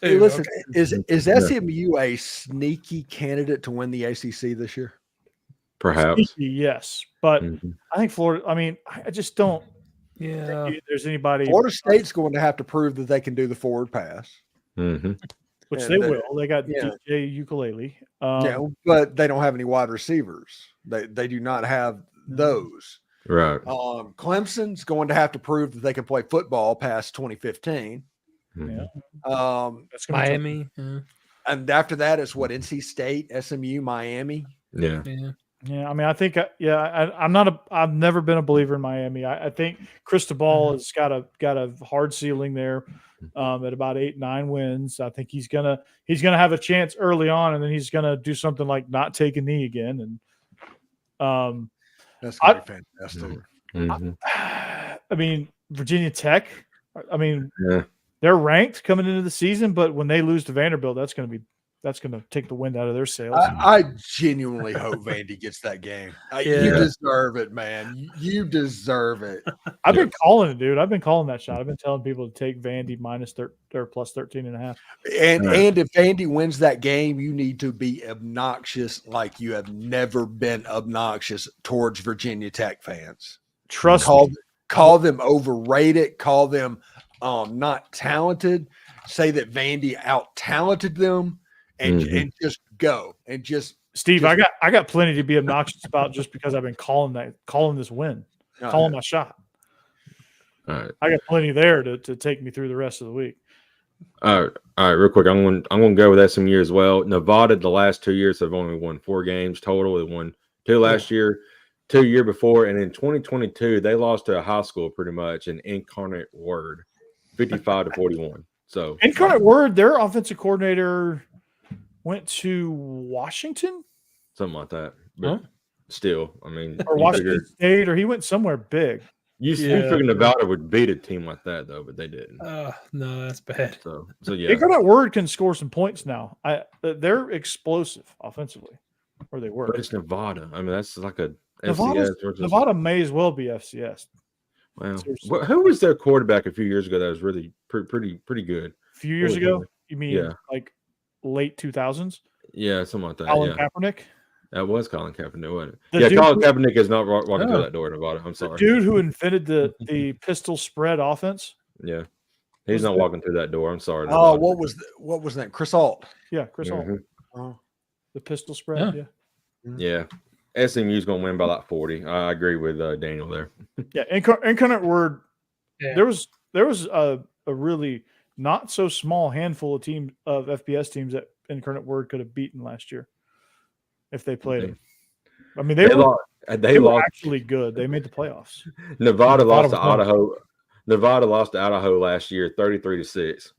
Hey, listen, okay. is SMU a sneaky candidate to win the ACC this year? Perhaps. Sneaky, yes, but I think Florida. I mean, I just don't. Yeah, think there's anybody. Florida State's going to have to prove that they can do the forward pass. Which and they that- will. They got yeah. DJ Ukulele. Yeah, but they don't have any wide receivers. They do not have those. Right. Clemson's going to have to prove that they can play football past 2015. Yeah. That's gonna be Miami. Yeah. And after that, it's what, NC State, SMU, Miami. Yeah. Yeah, I mean, I think, I've never been a believer in Miami. I think Cristobal has got a hard ceiling there at about 8-9 wins. I think he's gonna have a chance early on, and then he's gonna do something like not take a knee again. And that's gonna be fantastic. I mean, Virginia Tech. I mean, they're ranked coming into the season, but when they lose to Vanderbilt, that's gonna take the wind out of their sails. I genuinely hope Vandy gets that game. You deserve it, man. You deserve it. I've been calling it, dude. I've been calling that shot. I've been telling people to take Vandy plus 13.5. And if Vandy wins that game, you need to be obnoxious like you have never been obnoxious towards Virginia Tech fans. Trust me. Call them overrated. Call them not talented. Say that Vandy out-talented them. And just go and just Steve. I got plenty to be obnoxious about just because I've been calling this win, calling my shot. All right, I got plenty there to take me through the rest of the week. All right, real quick. I'm going to go with SMU as well. Nevada, the last 2 years have only won 4 games total. They won 2 last year, 2 year before, and in 2022 they lost to a high school pretty much in Incarnate Word, 55-41. So Incarnate Word, their offensive coordinator went to Washington, something like that. But still, I mean, or Washington State, or he went somewhere big. You figured Nevada would beat a team like that, though, but they didn't. No, that's bad. So yeah. Incarnate Word can score some points now. They're explosive offensively, or they were. But it's Nevada. I mean, that's like a Nevada may as well be FCS. Wow. Who was their quarterback a few years ago that was really pretty good? A few years ago? You mean like late 2000s? Yeah, something like that. Colin Kaepernick? That was Colin Kaepernick, wasn't it? Colin Kaepernick is not walking through that door in Nevada. I'm sorry. The dude who invented the pistol spread offense? Yeah. He's not walking through that door. I'm sorry. Oh, what was that? Chris Alt. Yeah, Chris Alt. Oh. The pistol spread, Yeah. SMU's going to win by like 40. I agree with Daniel there. Yeah, Incarnate Word. Yeah. There was a really not so small handful of FBS teams that Incarnate Word could have beaten last year if they played them. I mean, they were actually good. They made the playoffs. Nevada lost to Idaho. Nevada lost to Idaho last year, 33-6.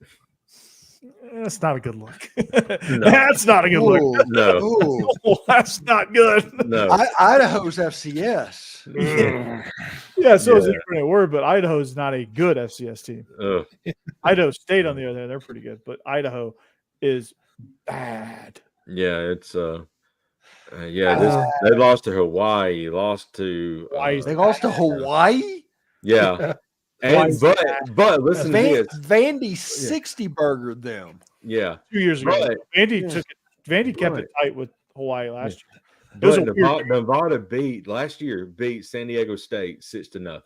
That's not a good look. No. That's not a good look. No, that's not good. No, Idaho's FCS. Yeah, so is Incarnate Word, but Idaho is not a good FCS team. Idaho State, on the other hand, they're pretty good, but Idaho is bad. Yeah, it's they lost to Hawaii. They lost to Hawaii. Yeah. And but listen to this. Vandy 60 burgered them. Yeah. 2 years ago. Vandy kept it tight with Hawaii last year. But Nevada beat San Diego State 6-0.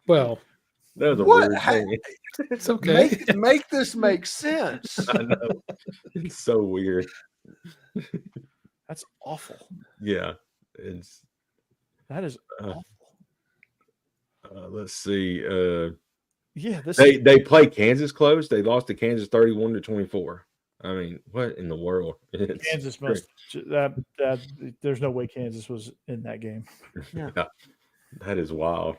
Well, that was a weird thing. It's okay. Make this make sense. I know. It's so weird. That's awful. Yeah. That is awful. Let's see. They play Kansas close. They lost to Kansas 31-24. I mean, what in the world? Kansas must that there's no way Kansas was in that game. Yeah. That is wild.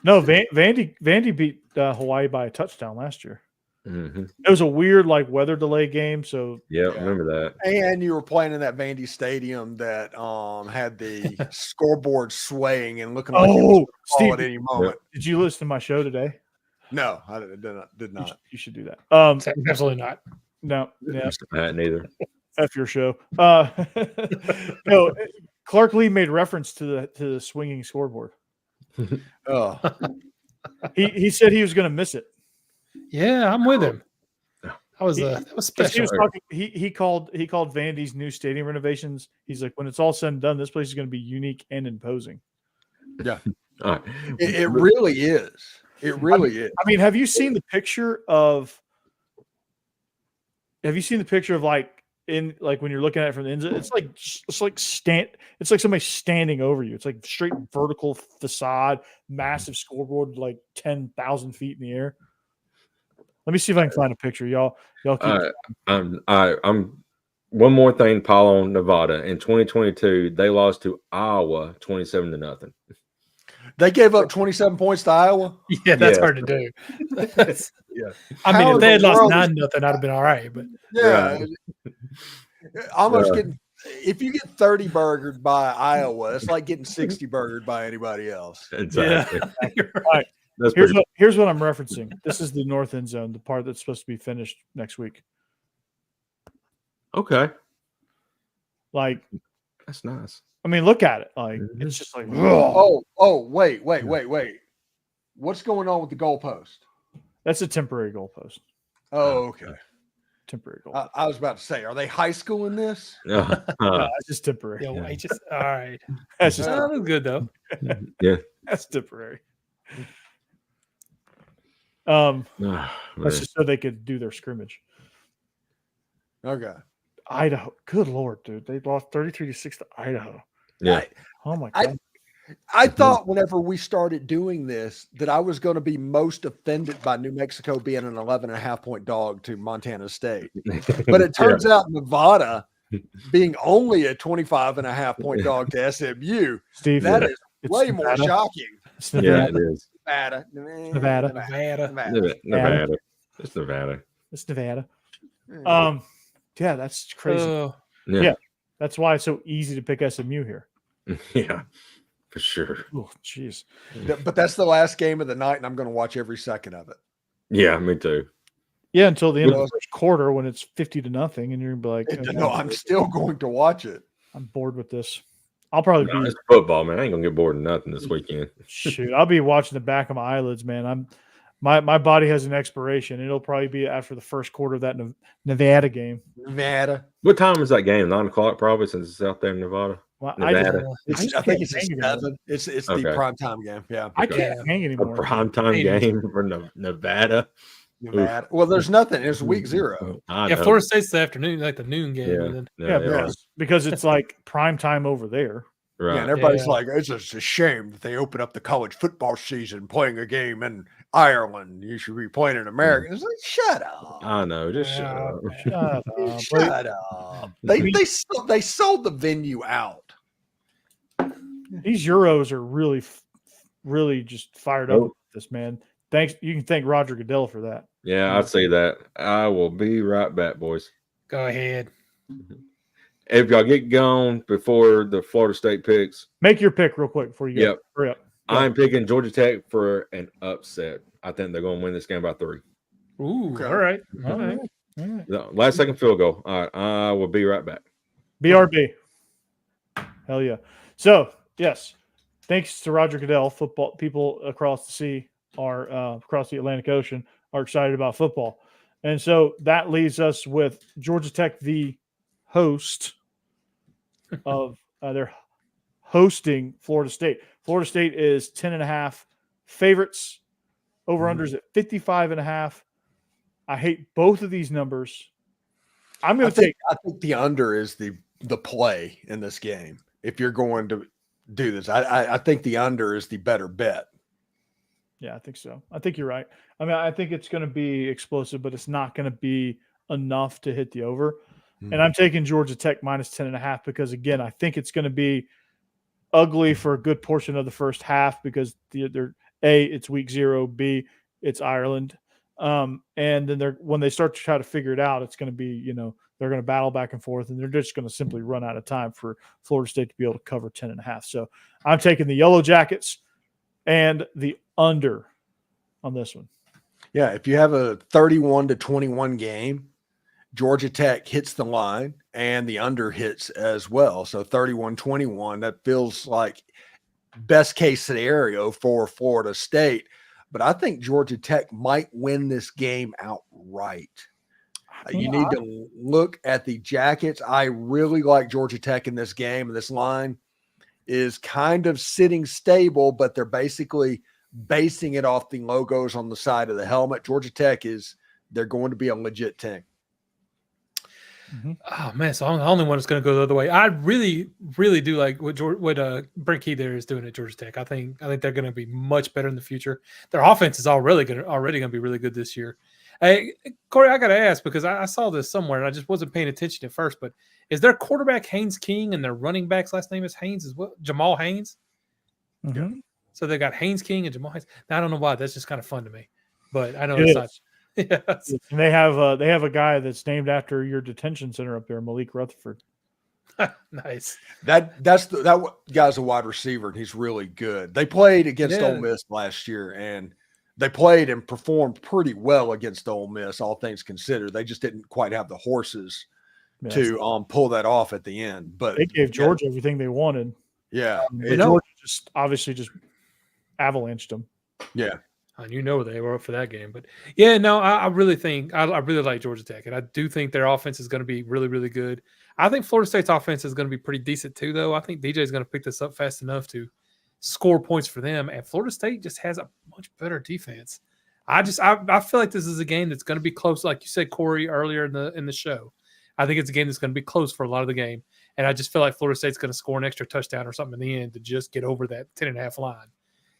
No, Vandy beat Hawaii by a touchdown last year. Mm-hmm. It was a weird weather delay game. So yeah, remember that. And you were playing in that Vandy stadium that had the scoreboard swaying and looking like it was Steve, at any moment. Did you listen to my show today? No, I did not. You should do that. Absolutely not. No, yeah, Neither. F your show. No, Clark Lee made reference to the swinging scoreboard. Oh, He said he was going to miss it. Yeah, I'm with him. That was He special. was talking. He called Vandy's new stadium renovations. He's like, when it's all said and done, this place is going to be unique and imposing. yeah. All right. It really is. It really is. I mean, have you seen the picture of? Have you seen the picture of like when you're looking at it from the inside? It's like somebody standing over you. It's like straight vertical facade, massive scoreboard, like 10,000 feet in the air. Let me see if I can find a picture, y'all. Keep I'm one more thing, Paul, on Nevada. In 2022, they lost to Iowa 27-0. They gave up 27 points to Iowa. Yeah, that's Yeah. hard to do. Yeah. I mean, How if they had in the lost world 9-0, I'd have been all right. But Yeah. Almost getting, if you get 30 burgered by Iowa, it's like getting 60 burgered by anybody else. Exactly. You're right. All right. That's Here's what I'm referencing. This is the north end zone, the part that's supposed to be finished next week. okay. Like, That's nice. I mean, look at it. Like, it's just like, Wait. What's going on with the goalpost? that's a temporary goalpost. Oh, okay. Temporary goalpost. I was about to say, are they high school in this? No, it's just temporary. Yeah, wait, just all right. That's just That was good though. that's temporary. Oh, That's man. just so they could do their scrimmage. Okay. Idaho, good lord, dude, they lost 33-6 to Idaho. Yeah. Oh my god. I thought whenever we started doing this that I was going to be most offended by New Mexico being an 11.5 point dog to Montana State. But it turns out Nevada being only a 25.5 point dog to SMU, Steve, that is it's way more Nevada. shocking. It's Yeah, Nevada. it is. Nevada. Nevada. It's Nevada. It's Nevada. Hmm. Yeah, that's crazy. Yeah. That's why it's so easy to pick SMU here. Yeah, for sure. Oh, jeez. But that's the last game of the night, and I'm going to watch every second of it. Yeah, me too. Yeah, until the end of the first quarter when it's 50-0, and you're gonna be like, okay, No, I'm still going to watch it. I'm bored with this. I'll probably No, be it's football, man. I ain't gonna get bored of nothing this weekend. shoot. I'll be watching the back of my eyelids, man. My body has an expiration. It'll probably be after the first quarter of that Nevada game. Nevada. What time is that game? 9 o'clock, probably, since it's out there in Nevada. Well, Nevada. I think it's a hang 7. It's the Okay. primetime game. Yeah. I can't hang A anymore. primetime Hey. game for Nevada. Nevada. Well, there's nothing. It's week 0. I Yeah, know. Florida State's the afternoon, like the noon game. Yeah. And then, Yeah, because it's like prime time over there. Right. Yeah, and everybody's Yeah. like, it's just a shame that they open up the college football season playing a game in Ireland. You should be playing in America. It's like, shut up. I know. Just shut Yeah. up. Shut up, Blake. Shut up. They sold the venue out. These Euros are really just fired up Oh. with this, man. Thanks. You can thank Roger Goodell for that. Yeah, I see that. I will be right back, boys. go ahead. If y'all get gone before the Florida State picks, Make your pick real quick before you go. Yep. Hurry up. I'm picking Georgia Tech for an upset. I think they're going to win this game by 3. Ooh, Okay. all right. All right. All right. The last second field goal. All right, I will be right back. BRB. Hell yeah. So, yes, thanks to Roger Goodell, football people across the sea across the Atlantic Ocean are excited about football. And so that leaves us with Georgia Tech, the host of they're hosting Florida State. Florida State is 10.5 favorites. Over-unders at 55.5. I hate both of these numbers. I'm going to take I think the under is the play in this game. If you're going to do this, I think the under is the better bet. Yeah, I think so. I think you're right. I mean, I think it's going to be explosive, but it's not going to be enough to hit the over. And I'm taking Georgia Tech minus 10.5 because, again, I think it's going to be ugly for a good portion of the first half because they're A, it's week 0, B, it's Ireland. And then when they start to try to figure it out, it's going to be, they're going to battle back and forth, and they're just going to simply run out of time for Florida State to be able to cover 10.5. So I'm taking the Yellow Jackets and the under on this one. Yeah, if you have a 31-21 game Georgia Tech hits the line and the under hits as well. So 31-21, that feels like best case scenario for Florida State. But I think Georgia Tech might win this game outright. You need to look at the Jackets. I really like Georgia Tech in this game. This line is kind of sitting stable, but they're basically basing it off the logos on the side of the helmet. Georgia Tech they're going to be a legit team. Mm-hmm. Oh man, so I'm the only one that's going to go the other way. I really, really do like what Brent Key there is doing at Georgia Tech. I think they're going to be much better in the future. Their offense is already going to be really good this year. Hey, Corey, I got to ask because I saw this somewhere and I just wasn't paying attention at first. But is their quarterback Haynes King and their running back's last name is Haynes as well? Jamal Haynes. Mm-hmm. So they got Haynes King and Jamal Haynes. Now, I don't know why. That's just kind of fun to me. But I know it's not. Yes. And they have a guy that's named after your detention center up there, Malik Rutherford. Nice. That guy's a wide receiver and he's really good. They played against Ole Miss last year and they played and performed pretty well against Ole Miss, all things considered. They just didn't quite have the horses to pull that off at the end. But they gave Georgia everything they wanted. Yeah. Georgia just avalanched them. Yeah. And they were up for that game. But yeah, no, I really think I really like Georgia Tech. And I do think their offense is going to be really, really good. I think Florida State's offense is going to be pretty decent too, though. I think DJ is going to pick this up fast enough to score points for them. And Florida State just has a much better defense. I feel like this is a game that's going to be close, like you said, Corey, earlier in the show. I think it's a game that's going to be close for a lot of the game. And I just feel like Florida State's going to score an extra touchdown or something in the end to just get over that 10.5 line.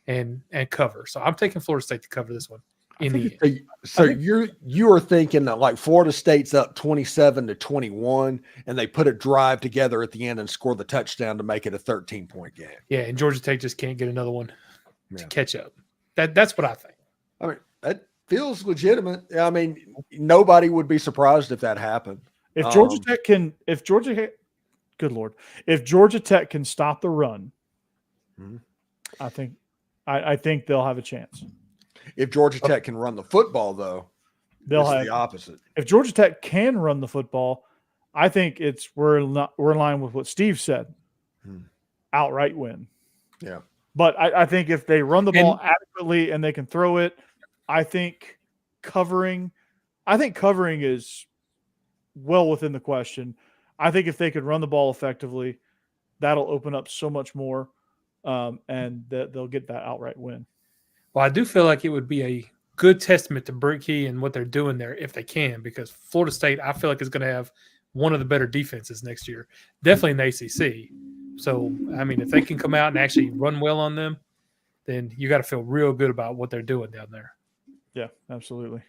And cover. So I'm taking Florida State to cover this one. So you are thinking that like Florida State's up 27-21 and they put a drive together at the end and score the touchdown to make it a 13-point game. Yeah, and Georgia Tech just can't get another one to catch up. That's what I think. I mean, that feels legitimate. I mean, nobody would be surprised if that happened. If Georgia Tech can stop the run, I think they'll have a chance. If Georgia Tech can run the football, though, they'll have the opposite. If Georgia Tech can run the football, I think we're in line with what Steve said. Outright win. Yeah. But I think if they run the ball adequately and they can throw it, I think covering is well within the question. I think if they could run the ball effectively, that'll open up so much more. And they'll get that outright win. Well, I do feel like it would be a good testament to Brent Key and what they're doing there if they can, because Florida State, I feel like, is going to have one of the better defenses next year, definitely in the ACC. So, I mean, if they can come out and actually run well on them, then you got to feel real good about what they're doing down there. Yeah, absolutely.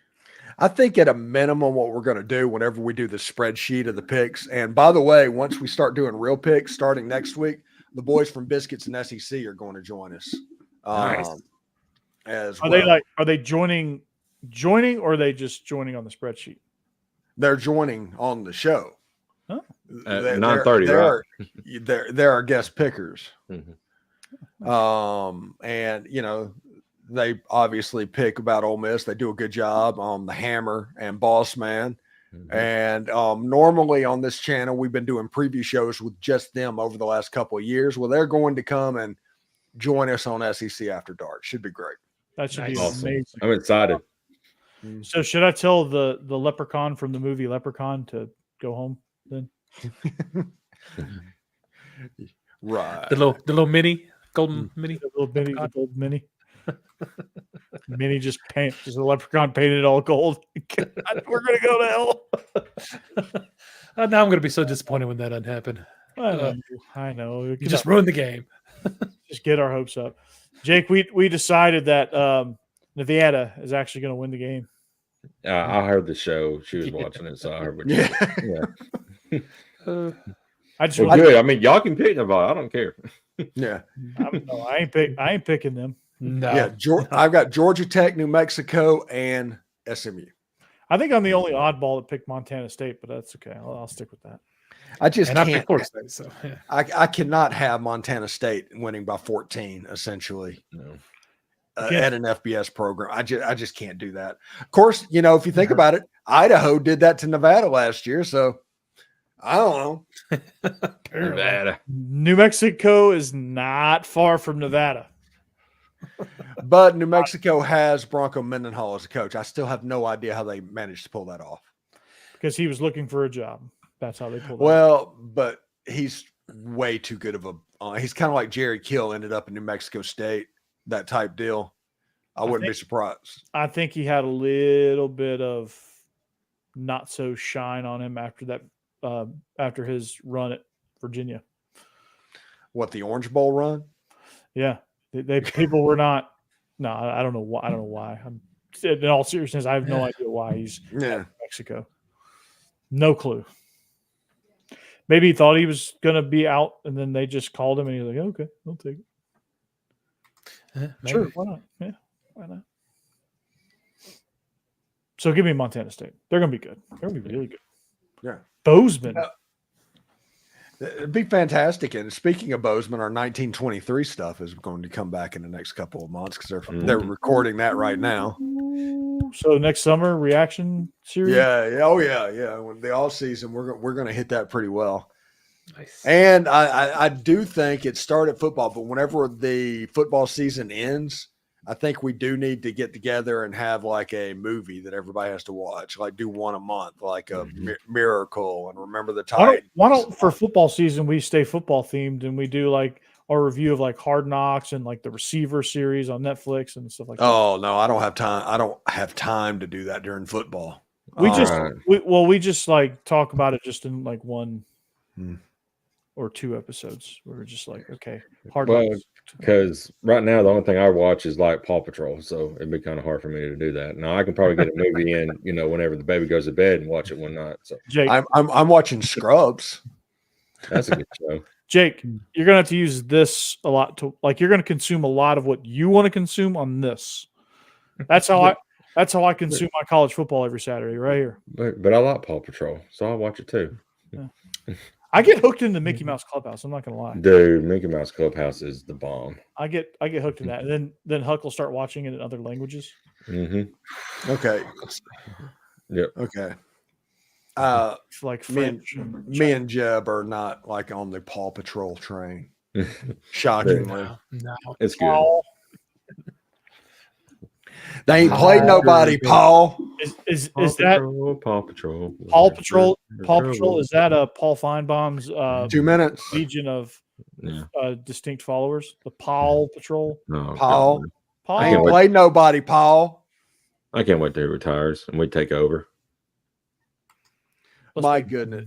I think at a minimum, what we're going to do whenever we do the spreadsheet of the picks, and by the way, once we start doing real picks starting next week, the boys from Biscuits and SEC are going to join us. Nice. Are they joining, or are they just joining on the spreadsheet? They're joining on the show. Huh? At 9:30, right? They're our guest pickers. Mm-hmm. And they obviously pick about Ole Miss. They do a good job on the Hammer and Boss Man. Mm-hmm. And normally on this channel, we've been doing preview shows with just them over the last couple of years. Well, they're going to come and join us on SEC After Dark. Should be great. That should be awesome. Amazing. I'm excited. So should I tell the leprechaun from the movie Leprechaun to go home then? Right. The little mini golden mini. The little mini, the gold mini. Mini just a leprechaun painted all gold. God, we're gonna go to hell. Now I'm gonna be so disappointed when that doesn't happen. I know. You just ruined the game. Just get our hopes up. Jake, we decided that Nevada is actually going to win the game. I heard the show. She was watching it, so I heard what you said. Yeah. Good. I mean, y'all can pick Nevada. I don't care. Yeah. I ain't picking them. No. Yeah. I've got Georgia Tech, New Mexico, and SMU. I think I'm the only oddball that picked Montana State, but that's okay. I'll stick with that. I just can't. I picked Florida State, so yeah. I cannot have Montana State winning by 14, essentially. No. at an FBS program. I just can't do that. Of course, if you think about it, Idaho did that to Nevada last year. So I don't know. Nevada. New Mexico is not far from Nevada. But New Mexico has Bronco Mendenhall as a coach. I still have no idea how they managed to pull that off. Because he was looking for a job. That's how they pulled it off. Well, but he's way too good of he's kind of like Jerry Kill ended up in New Mexico State, that type deal. I wouldn't be surprised. I think he had a little bit of not so shine on him after that, after his run at Virginia. What, the Orange Bowl run? Yeah. People were not. No, I don't know why. I don't know why. In all seriousness, I have no idea why he's in Mexico. No clue. Maybe he thought he was going to be out, and then they just called him, and he was like, "Okay, I'll take it." Sure, why not? Yeah, why not? So give me Montana State. They're going to be good. They're going to be really good. Yeah, Bozeman. It'd be fantastic. And speaking of Bozeman, our 1923 stuff is going to come back in the next couple of months because they're recording that right now. So next summer reaction series. Yeah. Oh yeah. When the all season, we're going to hit that pretty well. Nice. And I do think it started football, but whenever the football season ends, I think we do need to get together and have like a movie that everybody has to watch, like do one a month, like a Miracle and Remember the Titans. Why don't for football season we stay football themed and we do like our review of like Hard Knocks and like the Receiver series on Netflix and stuff like that. Oh no, I don't have time. I don't have time to do that during football. We just like talk about it just in like one or two episodes. We're just like, okay, Hard Knocks. Because right now the only thing I watch is like Paw Patrol, so it'd be kind of hard for me to do that. Now I can probably get a movie in, whenever the baby goes to bed and watch it one night. So Jake, I'm watching Scrubs. that's a good show. Jake, you're gonna have to use this a lot to like. You're gonna consume a lot of what you want to consume on this. That's how I consume my college football every Saturday, right here. But I like Paw Patrol, so I'll watch it too. Yeah. I get hooked in the Mickey Mouse Clubhouse. I'm not gonna lie, dude. Mickey Mouse Clubhouse is the bomb. I get hooked in that, and then Huck will start watching it in other languages. Mm-hmm. Okay. Yep. Okay. Like French. Me and Jeb are not like on the Paw Patrol train. Shockingly, No, it's good. They ain't played nobody, Paul. Is Paw that Paw Patrol? Paw Patrol? Paw Patrol, is that Paul Feinbaum's 2 minutes legion of distinct followers? The Paw Patrol. No, Paul. Paul. Ain't played nobody, Paul. I can't wait till he retires and we take over. My goodness,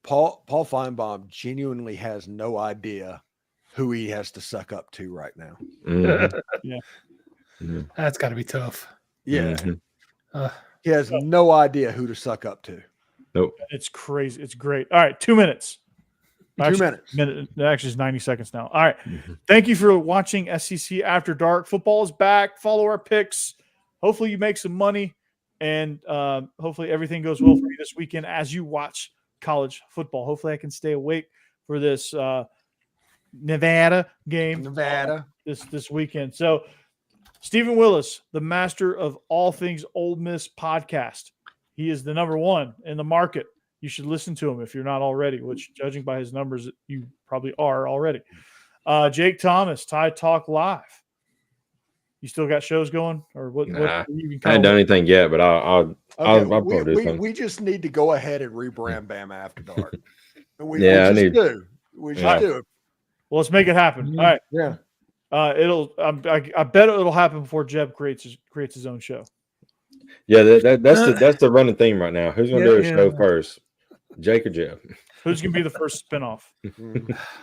Paul Feinbaum genuinely has no idea who he has to suck up to right now. Mm-hmm. Yeah. Mm-hmm. That's got to be tough. Yeah, mm-hmm. He has no idea who to suck up to. Nope. It's crazy. It's great. All right, 2 minutes. 2 minutes. Actually, it's 90 seconds now. All right. Thank you for watching SEC After Dark. Football is back. Follow our picks. Hopefully you make some money, and hopefully everything goes well for you this weekend as you watch college football. Hopefully I can stay awake for this Nevada game this weekend. So Stephen Willis, the master of all things Ole Miss podcast. He is the number one in the market. You should listen to him if you're not already, which judging by his numbers, you probably are already. Jake Thomas, Tide Talk Live. You still got shows going, or what? Nah, what I haven't done anything yet, but I'll probably do something. We just need to go ahead and rebrand Bam After Dark. We do. We just do. Well, let's make it happen. All right. Yeah. I bet it'll happen before Jeb creates his own show. Yeah, that's the running theme right now. Who's gonna do a show first, Jake or Jeb? Who's gonna be the first spinoff?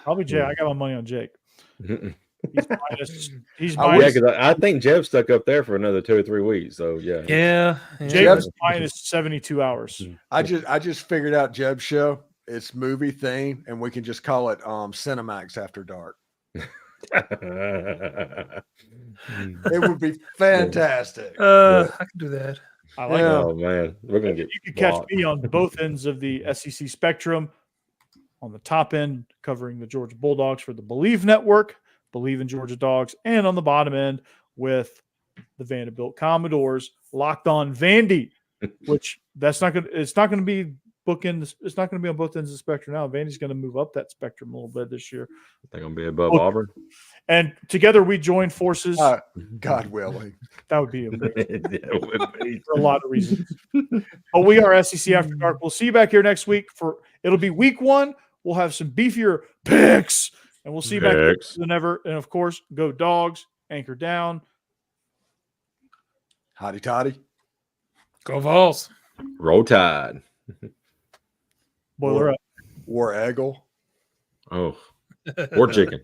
Probably Jake. I got my money on Jake. He's minus. Because I think Jeb's stuck up there for another 2 or 3 weeks. So yeah. Jeb's minus 72 hours. I just figured out Jeb's show. It's movie theme, and we can just call it Cinemax After Dark. It would be fantastic. I can do that. I like Yeah. that. Oh man, we're gonna get. You can catch me on both ends of the SEC spectrum. On the top end, covering the Georgia Bulldogs for the Believe Network. Believe in Georgia Dogs, and on the bottom end with the Vanderbilt Commodores, Locked On Vandy, which it's not going to be bookend. It's not going to be on both ends of the spectrum now. Vandy's going to move up that spectrum a little bit this year. They're going to be above Auburn. And together we join forces. God willing. That would be amazing. For a lot of reasons. But we are SEC After Dark. We'll see you back here next week. It'll be week 1. We'll have some beefier picks. And we'll see you back here than ever. And of course, go Dogs, anchor down. Hotty toddy. Go Vols. Roll Tide. Boiler up. War Eagle. Oh, or chicken.